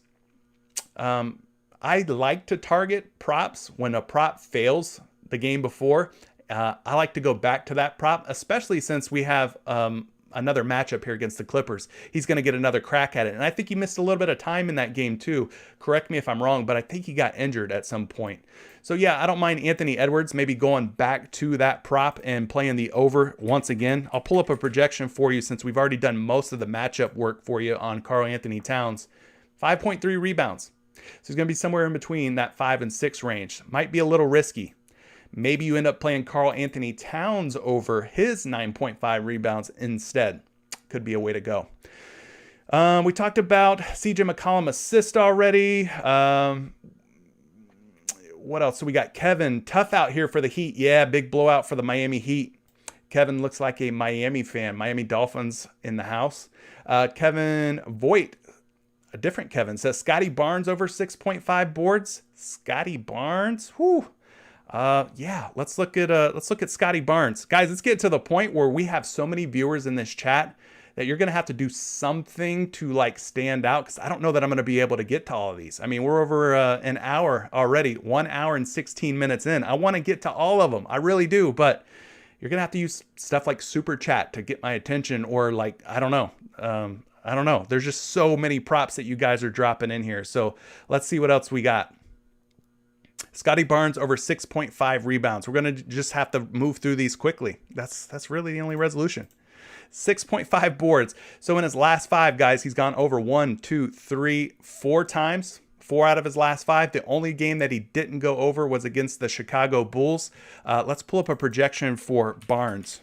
I like to target props when a prop fails the game before. I like to go back to that prop, especially since we have another matchup here against the Clippers. He's going to get another crack at it. And I think he missed a little bit of time in that game too. Correct me if I'm wrong, but I think he got injured at some point. So yeah, I don't mind Anthony Edwards maybe going back to that prop and playing the over once again. I'll pull up a projection for you since we've already done most of the matchup work for you on Karl Anthony Towns. 5.3 rebounds. So he's going to be somewhere in between that 5 and 6 range. Might be a little risky. Maybe you end up playing Karl Anthony Towns over his 9.5 rebounds instead. Could be a way to go. We talked about CJ McCollum assist already. What else? So we got Kevin tough out here for the Heat. Yeah, big blowout for the Miami Heat. Kevin looks like a Miami fan. Miami Dolphins in the house. Kevin Voigt, a different Kevin, says Scotty Barnes over 6.5 boards. Scotty Barnes. Whew. Yeah, let's look at Scotty Barnes. Guys, let's get to the point where we have so many viewers in this chat that you're going to have to do something to like stand out, because I don't know that I'm going to be able to get to all of these. I mean, we're over an hour already, 1 hour and 16 minutes in. I want to get to all of them. I really do, but you're going to have to use stuff like super chat to get my attention, or like, I don't know. There's just so many props that you guys are dropping in here. So let's see what else we got. Scotty Barnes over 6.5 rebounds. We're going to just have to move through these quickly. That's really the only resolution. 6.5 boards. So in his last 5, guys, he's gone over 1, 2, 3, 4 times. 4 out of his last 5. The only game that he didn't go over was against the Chicago Bulls. Let's pull up a projection for Barnes.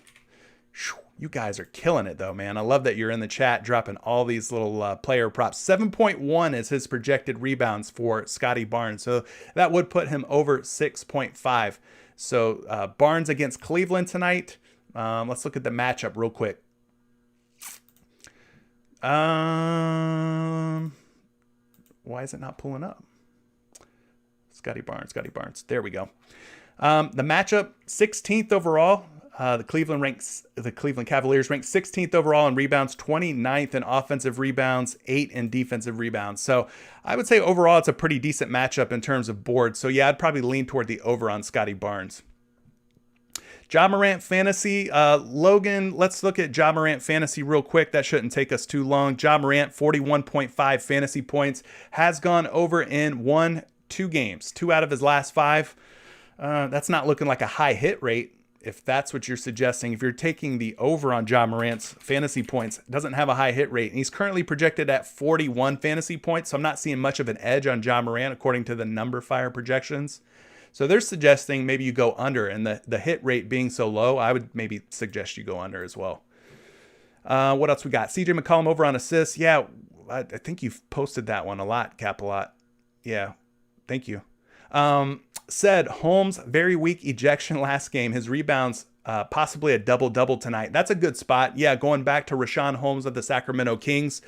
You guys are killing it, though, man. I love that you're in the chat dropping all these little player props. 7.1 is his projected rebounds for Scotty Barnes. So that would put him over 6.5. So Barnes against Cleveland tonight. Let's look at the matchup real quick. Why is it not pulling up? Scotty Barnes. There we go. The matchup, 16th overall. The Cleveland Cavaliers ranked 16th overall in rebounds, 29th in offensive rebounds, 8th in defensive rebounds. So I would say overall it's a pretty decent matchup in terms of boards. So yeah, I'd probably lean toward the over on Scotty Barnes. Ja Morant fantasy. Logan, let's look at Ja Morant fantasy real quick. That shouldn't take us too long. Ja Morant, 41.5 fantasy points, has gone over in 2 games, 2 out of his last 5. That's not looking like a high hit rate, if that's what you're suggesting. If you're taking the over on Ja Morant's fantasy points, doesn't have a high hit rate. And he's currently projected at 41 fantasy points, so I'm not seeing much of an edge on Ja Morant according to the number fire projections. So they're suggesting maybe you go under, and the hit rate being so low, I would maybe suggest you go under as well. What else we got? CJ McCollum over on assists. Yeah, I think you've posted that one a lot, Cap a lot. Yeah, thank you. Said Holmes, very weak ejection last game. His rebounds, possibly a double-double tonight. That's a good spot. Yeah, going back to Rashawn Holmes of the Sacramento Kings.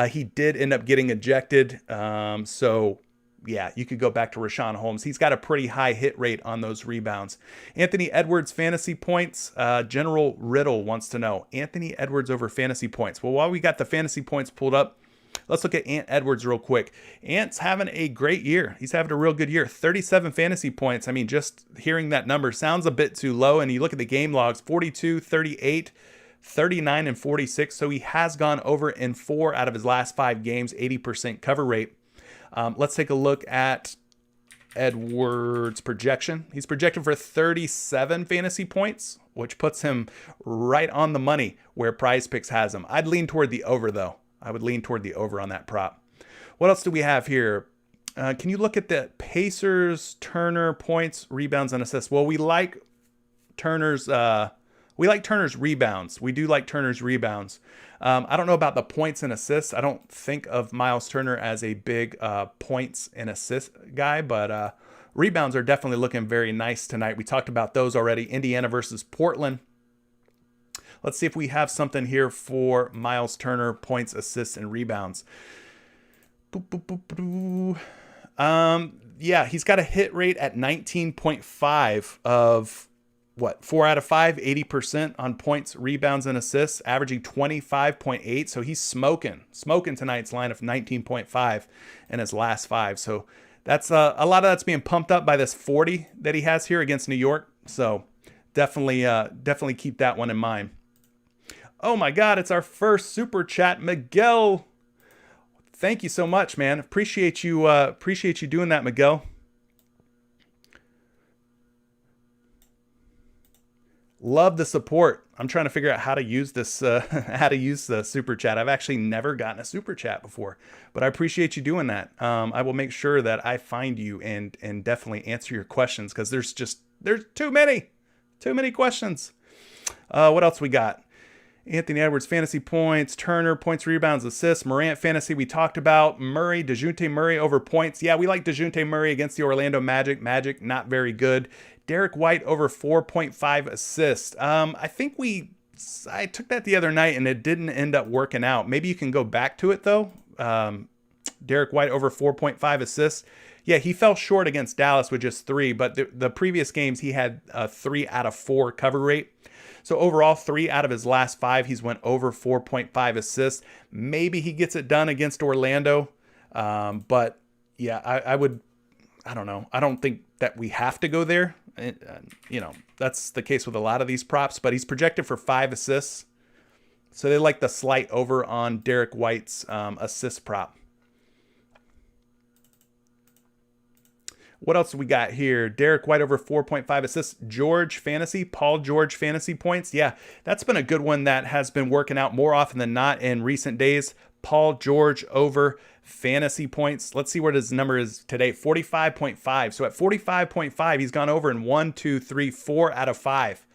He did end up getting ejected. So yeah, you could go back to Rashawn Holmes. He's got a pretty high hit rate on those rebounds. Anthony Edwards fantasy points. General Riddle wants to know Anthony Edwards over fantasy points. Well, while we got the fantasy points pulled up, let's look at Ant Edwards real quick. Ant's having a great year. He's having a real good year. 37 fantasy points. I mean, just hearing that number sounds a bit too low. And you look at the game logs, 42, 38, 39, and 46. So he has gone over in 4 out of his last 5 games, 80% cover rate. Let's take a look at Edwards' projection. He's projected for 37 fantasy points, which puts him right on the money where PrizePicks has him. I'd lean toward the over, though. I would lean toward the over on that prop. What else do we have here? Can you look at the Pacers, Turner points, rebounds, and assists? Well, we like Turner's rebounds. We do like Turner's rebounds. I don't know about the points and assists. I don't think of Miles Turner as a big points and assist guy, but rebounds are definitely looking very nice tonight. We talked about those already. Indiana versus Portland. Let's see if we have something here for Miles Turner, points, assists, and rebounds. Yeah, he's got a hit rate at 19.5 of what, 4 out of 5, 80% on points, rebounds, and assists, averaging 25.8. So he's smoking tonight's line of 19.5 in his last 5. So that's a lot of that's being pumped up by this 40 that he has here against New York. So definitely keep that one in mind. Oh my God, it's our first super chat, Miguel. Thank you so much, man. Appreciate you doing that, Miguel. Love the support. I'm trying to figure out how to use this, how to use the super chat. I've actually never gotten a super chat before, but I appreciate you doing that. I will make sure that I find you and definitely answer your questions, because there's too many questions. What else we got? Anthony Edwards fantasy points, Turner points, rebounds, assists, Morant fantasy we talked about, Murray, DeJounte Murray over points. Yeah, we like DeJounte Murray against the Orlando Magic. Magic not very good. Derek White over 4.5 assists. I took that the other night and it didn't end up working out. Maybe you can go back to it though. Derek White over 4.5 assists. Yeah, he fell short against Dallas with just 3, but the previous games he had a 3 out of 4 cover rate. So overall, 3 out of his last 5, he's went over 4.5 assists. Maybe he gets it done against Orlando. But yeah, I don't know. I don't think that we have to go there. That's the case with a lot of these props, but he's projected for 5 assists. So they like the slight over on Derek White's assist prop. What else do we got here? Derek White over 4.5 assists. Paul George fantasy points. Yeah, that's been a good one that has been working out more often than not in recent days. Paul George over fantasy points. Let's see what his number is today. 45.5. So at 45.5, he's gone over in 4 out of 5.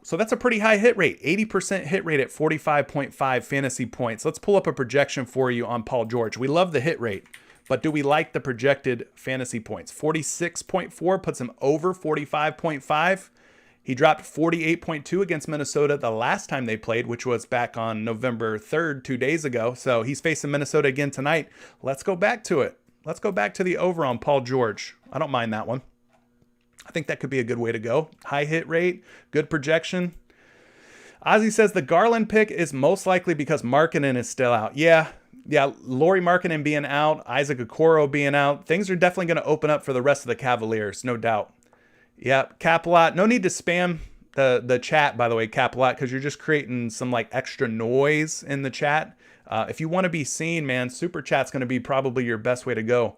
So that's a pretty high hit rate. 80% hit rate at 45.5 fantasy points. Let's pull up a projection for you on Paul George. We love the hit rate, but do we like the projected fantasy points? 46.4 puts him over 45.5. He dropped 48.2 against Minnesota the last time they played, which was back on November 3rd, 2 days ago. So he's facing Minnesota again tonight. Let's go back to it. Let's go back to the over on Paul George. I don't mind that one. I think that could be a good way to go. High hit rate, good projection. Ozzy says the Garland pick is most likely because Markkanen is still out. Yeah, Lauri Markkanen being out, Isaac Okoro being out, things are definitely going to open up for the rest of the Cavaliers, no doubt. Yeah, Capalot, no need to spam the chat, by the way, Capalot, because you're just creating some like extra noise in the chat. If you want to be seen, man, Super Chat's going to be probably your best way to go.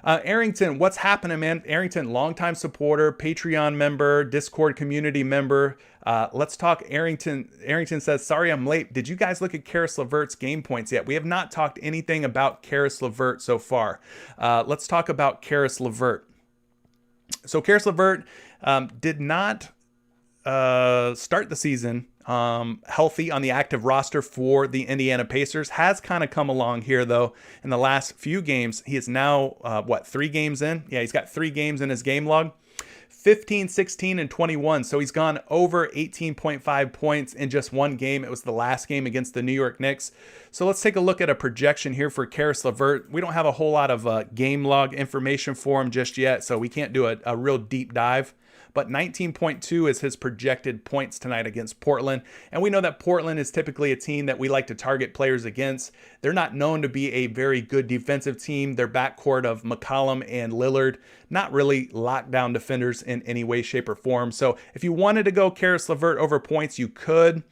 Arrington, what's happening, man? Arrington, longtime supporter, Patreon member, Discord community member. Let's talk Arrington. Arrington says, sorry I'm late. Did you guys look at Karis LeVert's game points yet? We have not talked anything about Karis LeVert so far. Let's talk about Karis LeVert. So Karis LeVert did not start the season healthy on the active roster for the Indiana Pacers. Has kind of come along here though in the last few games. He is now 3 games in? Yeah, he's got 3 games in his game log. 15, 16, and 21. So he's gone over 18.5 points in just one game. It was the last game against the New York Knicks. So let's take a look at a projection here for Caris LeVert. We don't have a whole lot of game log information for him just yet, so we can't do a real deep dive. But 19.2 is his projected points tonight against Portland. And we know that Portland is typically a team that we like to target players against. They're not known to be a very good defensive team. Their backcourt of McCollum and Lillard, not really lockdown defenders in any way, shape, or form. So if you wanted to go Caris LeVert over points, you could.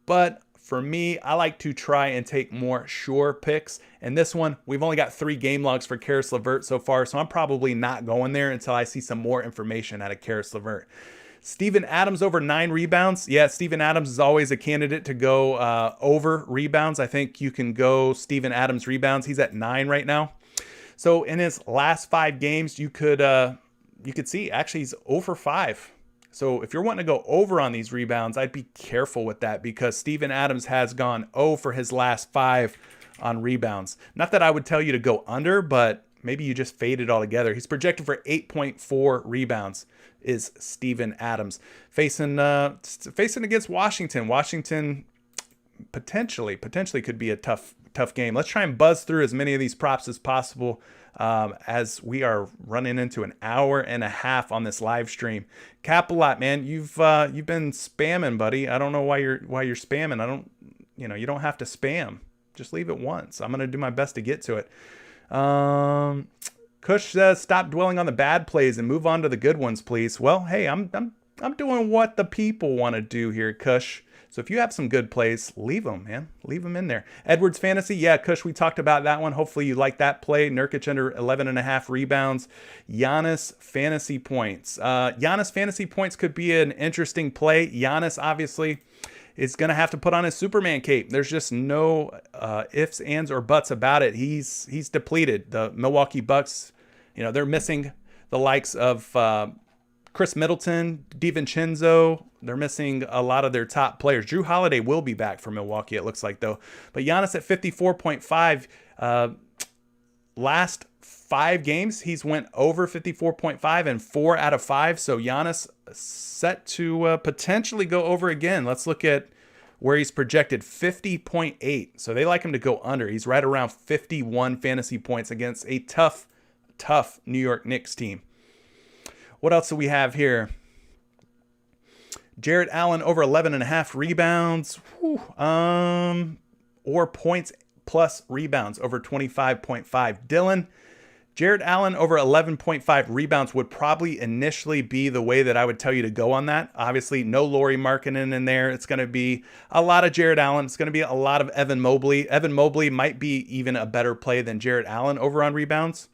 But for me, I like to try and take more sure picks. And this one, we've only got 3 game logs for Caris LeVert so far, so I'm probably not going there until I see some more information out of Caris LeVert. Steven Adams over 9 rebounds. Yeah, Steven Adams is always a candidate to go over rebounds. I think you can go Steven Adams rebounds. He's at 9 right now. So in his last 5 games, you could see actually he's over 5. So if you're wanting to go over on these rebounds, I'd be careful with that because Steven Adams has gone 0 for his last 5 on rebounds. Not that I would tell you to go under, but maybe you just fade it all together. He's projected for 8.4 rebounds is Steven Adams. Facing against Washington. Washington potentially could be a tough game. Let's try and buzz through as many of these props as possible. As we are running into an hour and a half on this live stream. Cap a lot, man. You've been spamming, buddy. I don't know why you're spamming. You don't have to spam. Just leave it once. I'm gonna do my best to get to it. Kush says, stop dwelling on the bad plays and move on to the good ones, please. Well, hey, I'm doing what the people want to do here, Kush. So if you have some good plays, leave them, man. Leave them in there. Edwards Fantasy, yeah, Kush, we talked about that one. Hopefully you like that play. Nurkic under 11.5 rebounds. Giannis Fantasy points. Giannis Fantasy points could be an interesting play. Giannis, obviously, is going to have to put on his Superman cape. There's just no ifs, ands, or buts about it. He's depleted. The Milwaukee Bucks, they're missing the likes of Chris Middleton, DiVincenzo. They're missing a lot of their top players. Drew Holiday will be back for Milwaukee, it looks like, though. But Giannis at 54.5. Last 5 games, he's went over 54.5 in 4 out of 5. So Giannis set to potentially go over again. Let's look at where he's projected, 50.8. So they like him to go under. He's right around 51 fantasy points against a tough New York Knicks team. What else do we have here? Jarrett Allen over 11.5 rebounds. Or points plus rebounds over 25.5. Dylan, Jarrett Allen over 11.5 rebounds would probably initially be the way that I would tell you to go on that. Obviously, no Lauri Markkanen in there. It's going to be a lot of Jarrett Allen. It's going to be a lot of Evan Mobley. Evan Mobley might be even a better play than Jarrett Allen over on rebounds.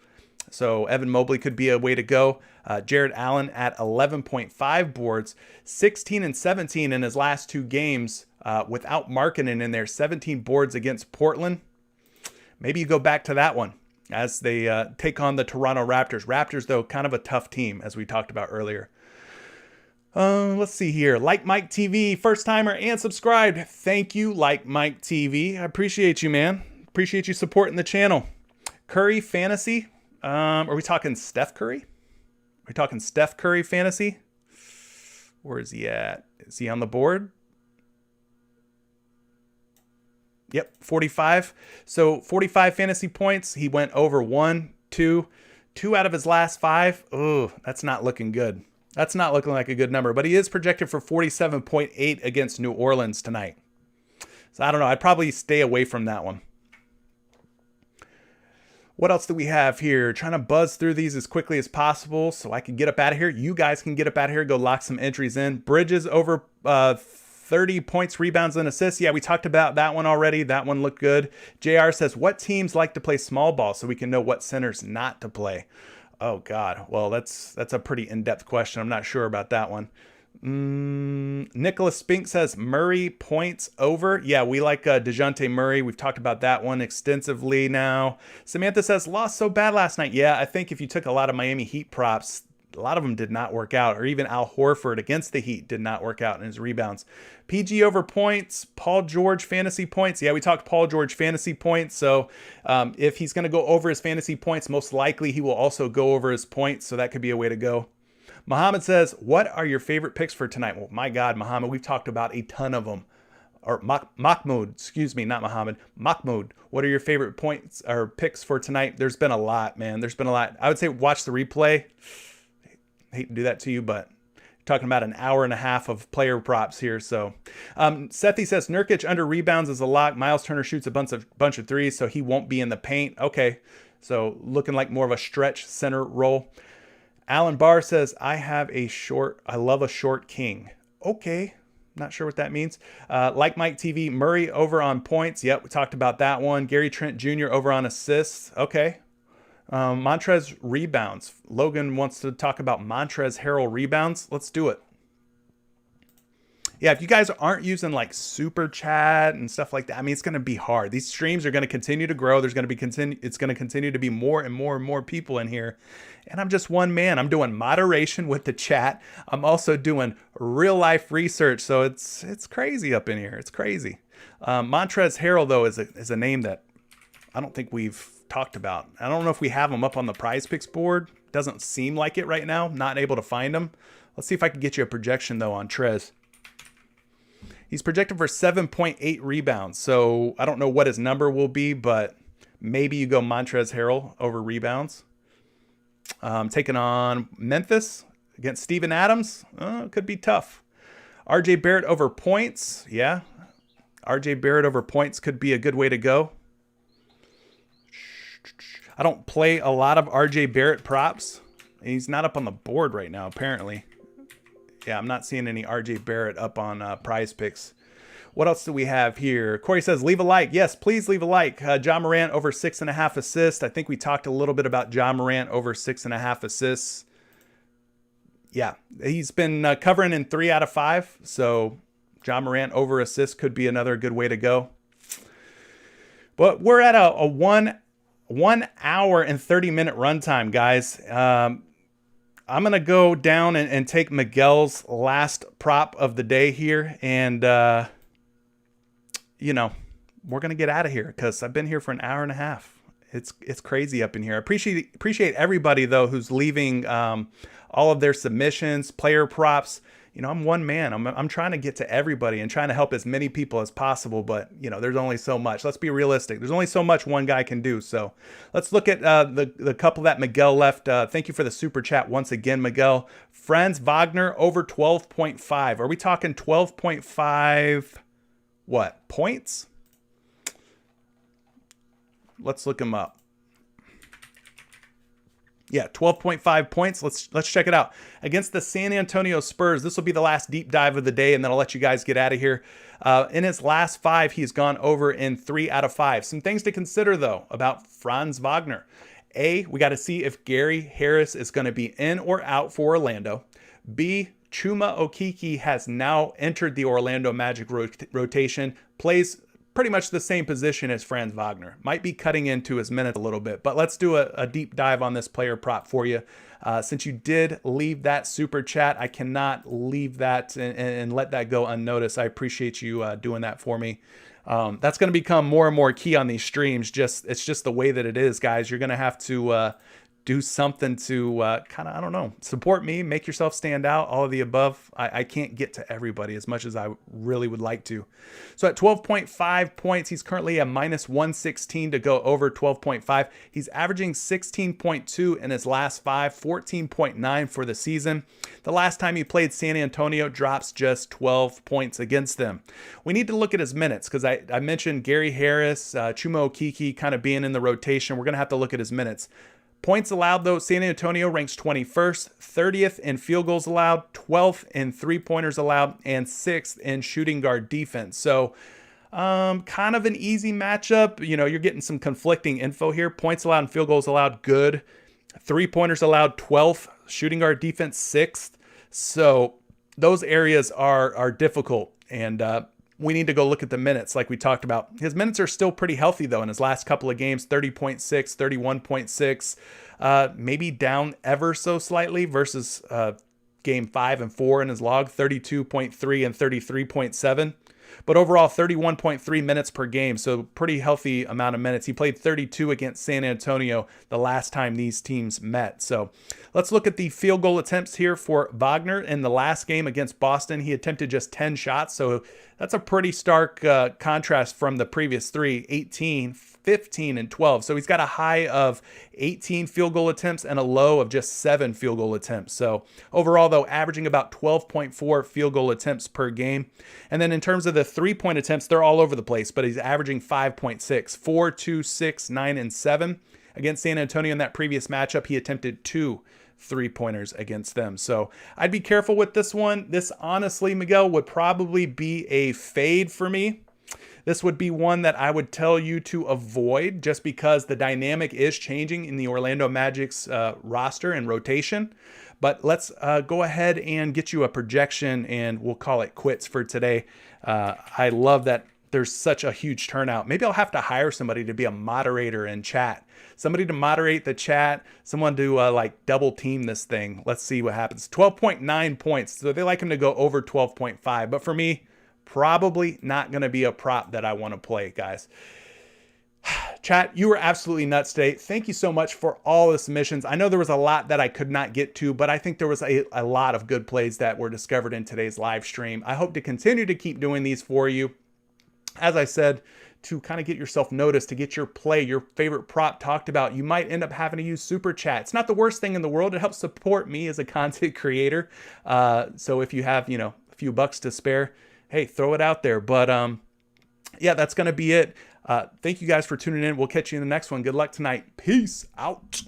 So Evan Mobley could be a way to go. Jarrett Allen at 11.5 boards, 16 and 17 in his last 2 games without Markkanen in there, 17 boards against Portland. Maybe you go back to that one as they take on the Toronto Raptors. Raptors, though, kind of a tough team, as we talked about earlier. Let's see here. Like Mike TV, first timer and subscribed. Thank you, Like Mike TV. I appreciate you, man. Appreciate you supporting the channel. Curry Fantasy. Are we talking Steph Curry? Are we talking Steph Curry Fantasy? Where is he at? Is he on the board? Yep, 45. So 45 fantasy points. He went over 1, 2 out of his last 5. Oh, that's not looking good. That's not looking like a good number. But he is projected for 47.8 against New Orleans tonight. So I don't know. I'd probably stay away from that one. What else do we have here? Trying to buzz through these as quickly as possible so I can get up out of here. You guys can get up out of here. Go lock some entries in. Bridges over 30 points, rebounds, and assists. Yeah, we talked about that one already. That one looked good. JR says, what teams like to play small ball so we can know what centers not to play? Oh, God. Well, that's a pretty in-depth question. I'm not sure about that one. Nicholas Spink says Murray points over. Yeah, we like DeJounte Murray. We've talked about that one extensively now. Samantha says lost so bad last night. Yeah, I think if you took a lot of Miami Heat props, a lot of them did not work out, or even Al Horford against the Heat did not work out in his rebounds. PG over points, Paul George fantasy points. Yeah, we talked Paul George fantasy points. So if he's going to go over his fantasy points, most likely he will also go over his points. So that could be a way to go. Muhammad says, what are your favorite picks for tonight? Well, my God, Muhammad, we've talked about a ton of them. Or Mahmoud, excuse me, not Muhammad. Mahmoud, what are your favorite points or picks for tonight? There's been a lot, man. There's been a lot. I would say watch the replay. I hate to do that to you, but talking about an hour and a half of player props here. So Sethi says Nurkic under rebounds is a lock. Miles Turner shoots a bunch of threes, so he won't be in the paint. Okay, so looking like more of a stretch center role. Alan Barr says I love a short king. Okay, not sure what that means. Like Mike TV, Murray over on points. Yep, we talked about that one. Gary Trent Jr. over on assists. Okay. Montrezl rebounds. Logan wants to talk about Montrezl Harrell rebounds. Let's do it. Yeah, if you guys aren't using like super chat and stuff like that, I mean, it's going to be hard. These streams are going to continue to grow. It's going to continue to be more and more and more people in here. And I'm just one man. I'm doing moderation with the chat. I'm also doing real life research. So it's crazy up in here. It's crazy. Montrezl Harrell though is a name that I don't think we've talked about. I don't know if we have him up on the PrizePicks board. Doesn't seem like it right now. Not able to find him. Let's see if I can get you a projection though on Trez. He's projected for 7.8 rebounds. So I don't know what his number will be, but maybe you go Montrezl Harrell over rebounds. Taking on Memphis against Steven Adams. Could be tough. RJ Barrett over points. Yeah. RJ Barrett over points could be a good way to go. I don't play a lot of RJ Barrett props. He's not up on the board right now, apparently. Yeah, I'm not seeing any RJ Barrett up on PrizePicks. What else do we have here? Corey says, leave a like. Yes, please leave a like. John Morant over 6.5 assists. I think we talked a little bit about John Morant over 6.5 assists. Yeah, he's been covering in 3 out of 5. So John Morant over assists could be another good way to go. But we're at a 1 hour and 30 minute runtime, guys. I'm going to go down and take Miguel's last prop of the day here. And, we're going to get out of here because I've been here for an hour and a half. It's crazy up in here. I appreciate everybody, though, who's leaving all of their submissions, player props. I'm one man. I'm trying to get to everybody and trying to help as many people as possible. But, there's only so much. Let's be realistic. There's only so much one guy can do. So let's look at the couple that Miguel left. Thank you for the super chat once again, Miguel. Franz Wagner over 12.5. Are we talking 12.5 what? Points? Let's look him up. Yeah, 12.5 points. Let's check it out. Against the San Antonio Spurs, this will be the last deep dive of the day, and then I'll let you guys get out of here. In his last 5, he's gone over in 3 out of 5. Some things to consider, though, about Franz Wagner. A, we got to see if Gary Harris is going to be in or out for Orlando. B, Chuma Okeke has now entered the Orlando Magic rotation, plays pretty much the same position as Franz Wagner. Might be cutting into his minutes a little bit, but let's do a deep dive on this player prop for you. Since you did leave that super chat, I cannot leave that and let that go unnoticed. I appreciate you doing that for me. That's going to become more and more key on these streams. It's just the way that it is, guys. You're going to have to do something to kind of, support me, make yourself stand out, all of the above. I can't get to everybody as much as I really would like to. So at 12.5 points, he's currently a minus 116 to go over 12.5. He's averaging 16.2 in his last 5, 14.9 for the season. The last time he played San Antonio, drops just 12 points against them. We need to look at his minutes because I mentioned Gary Harris, Chuma Okeke kind of being in the rotation. We're going to have to look at his minutes. Points allowed, though, San Antonio ranks 21st, 30th in field goals allowed, 12th in three-pointers allowed, and 6th in shooting guard defense. So kind of an easy matchup. You're getting some conflicting info here. Points allowed and field goals allowed, good. Three-pointers allowed, 12th. Shooting guard defense, 6th. So those areas are difficult, and we need to go look at the minutes like we talked about. His minutes are still pretty healthy, though, in his last couple of games, 30.6, 31.6, maybe down ever so slightly versus game 5 and 4 in his log, 32.3 and 33.7. but overall 31.3 minutes per game. So pretty healthy amount of minutes. He played 32 against San Antonio the last time these teams met. So let's look at the field goal attempts here for Wagner. In the last game against Boston, he attempted just 10 shots. So that's a pretty stark contrast from the previous three, 18, 15, and 12. So he's got a high of 18 field goal attempts and a low of just 7 field goal attempts. So overall, though, averaging about 12.4 field goal attempts per game. And then in terms of the 3-point attempts, they're all over the place, but he's averaging 5.6, 4, 2, 6, 9, and 7. Against San Antonio in that previous matchup, he attempted 2 3-pointers against them. So I'd be careful with this one. This honestly, Miguel, would probably be a fade for me. This would be one that I would tell you to avoid just because the dynamic is changing in the Orlando Magic's roster and rotation. But let's go ahead and get you a projection and we'll call it quits for today. I love that there's such a huge turnout. Maybe I'll have to hire somebody to be a moderator in chat. Somebody to moderate the chat, someone to like double team this thing. Let's see what happens. 12.9 points. So they like him to go over 12.5. But for me, probably not going to be a prop that I want to play, guys. Chat, you were absolutely nuts today. Thank you so much for all the submissions. I know there was a lot that I could not get to, but I think there was a lot of good plays that were discovered in today's live stream. I hope to continue to keep doing these for you. As I said, to kind of get yourself noticed, to get your play, your favorite prop talked about, you might end up having to use Super Chat. It's not the worst thing in the world. It helps support me as a content creator. So if you have, a few bucks to spare, hey, throw it out there. But yeah, that's going to be it. Thank you guys for tuning in. We'll catch you in the next one. Good luck tonight. Peace out.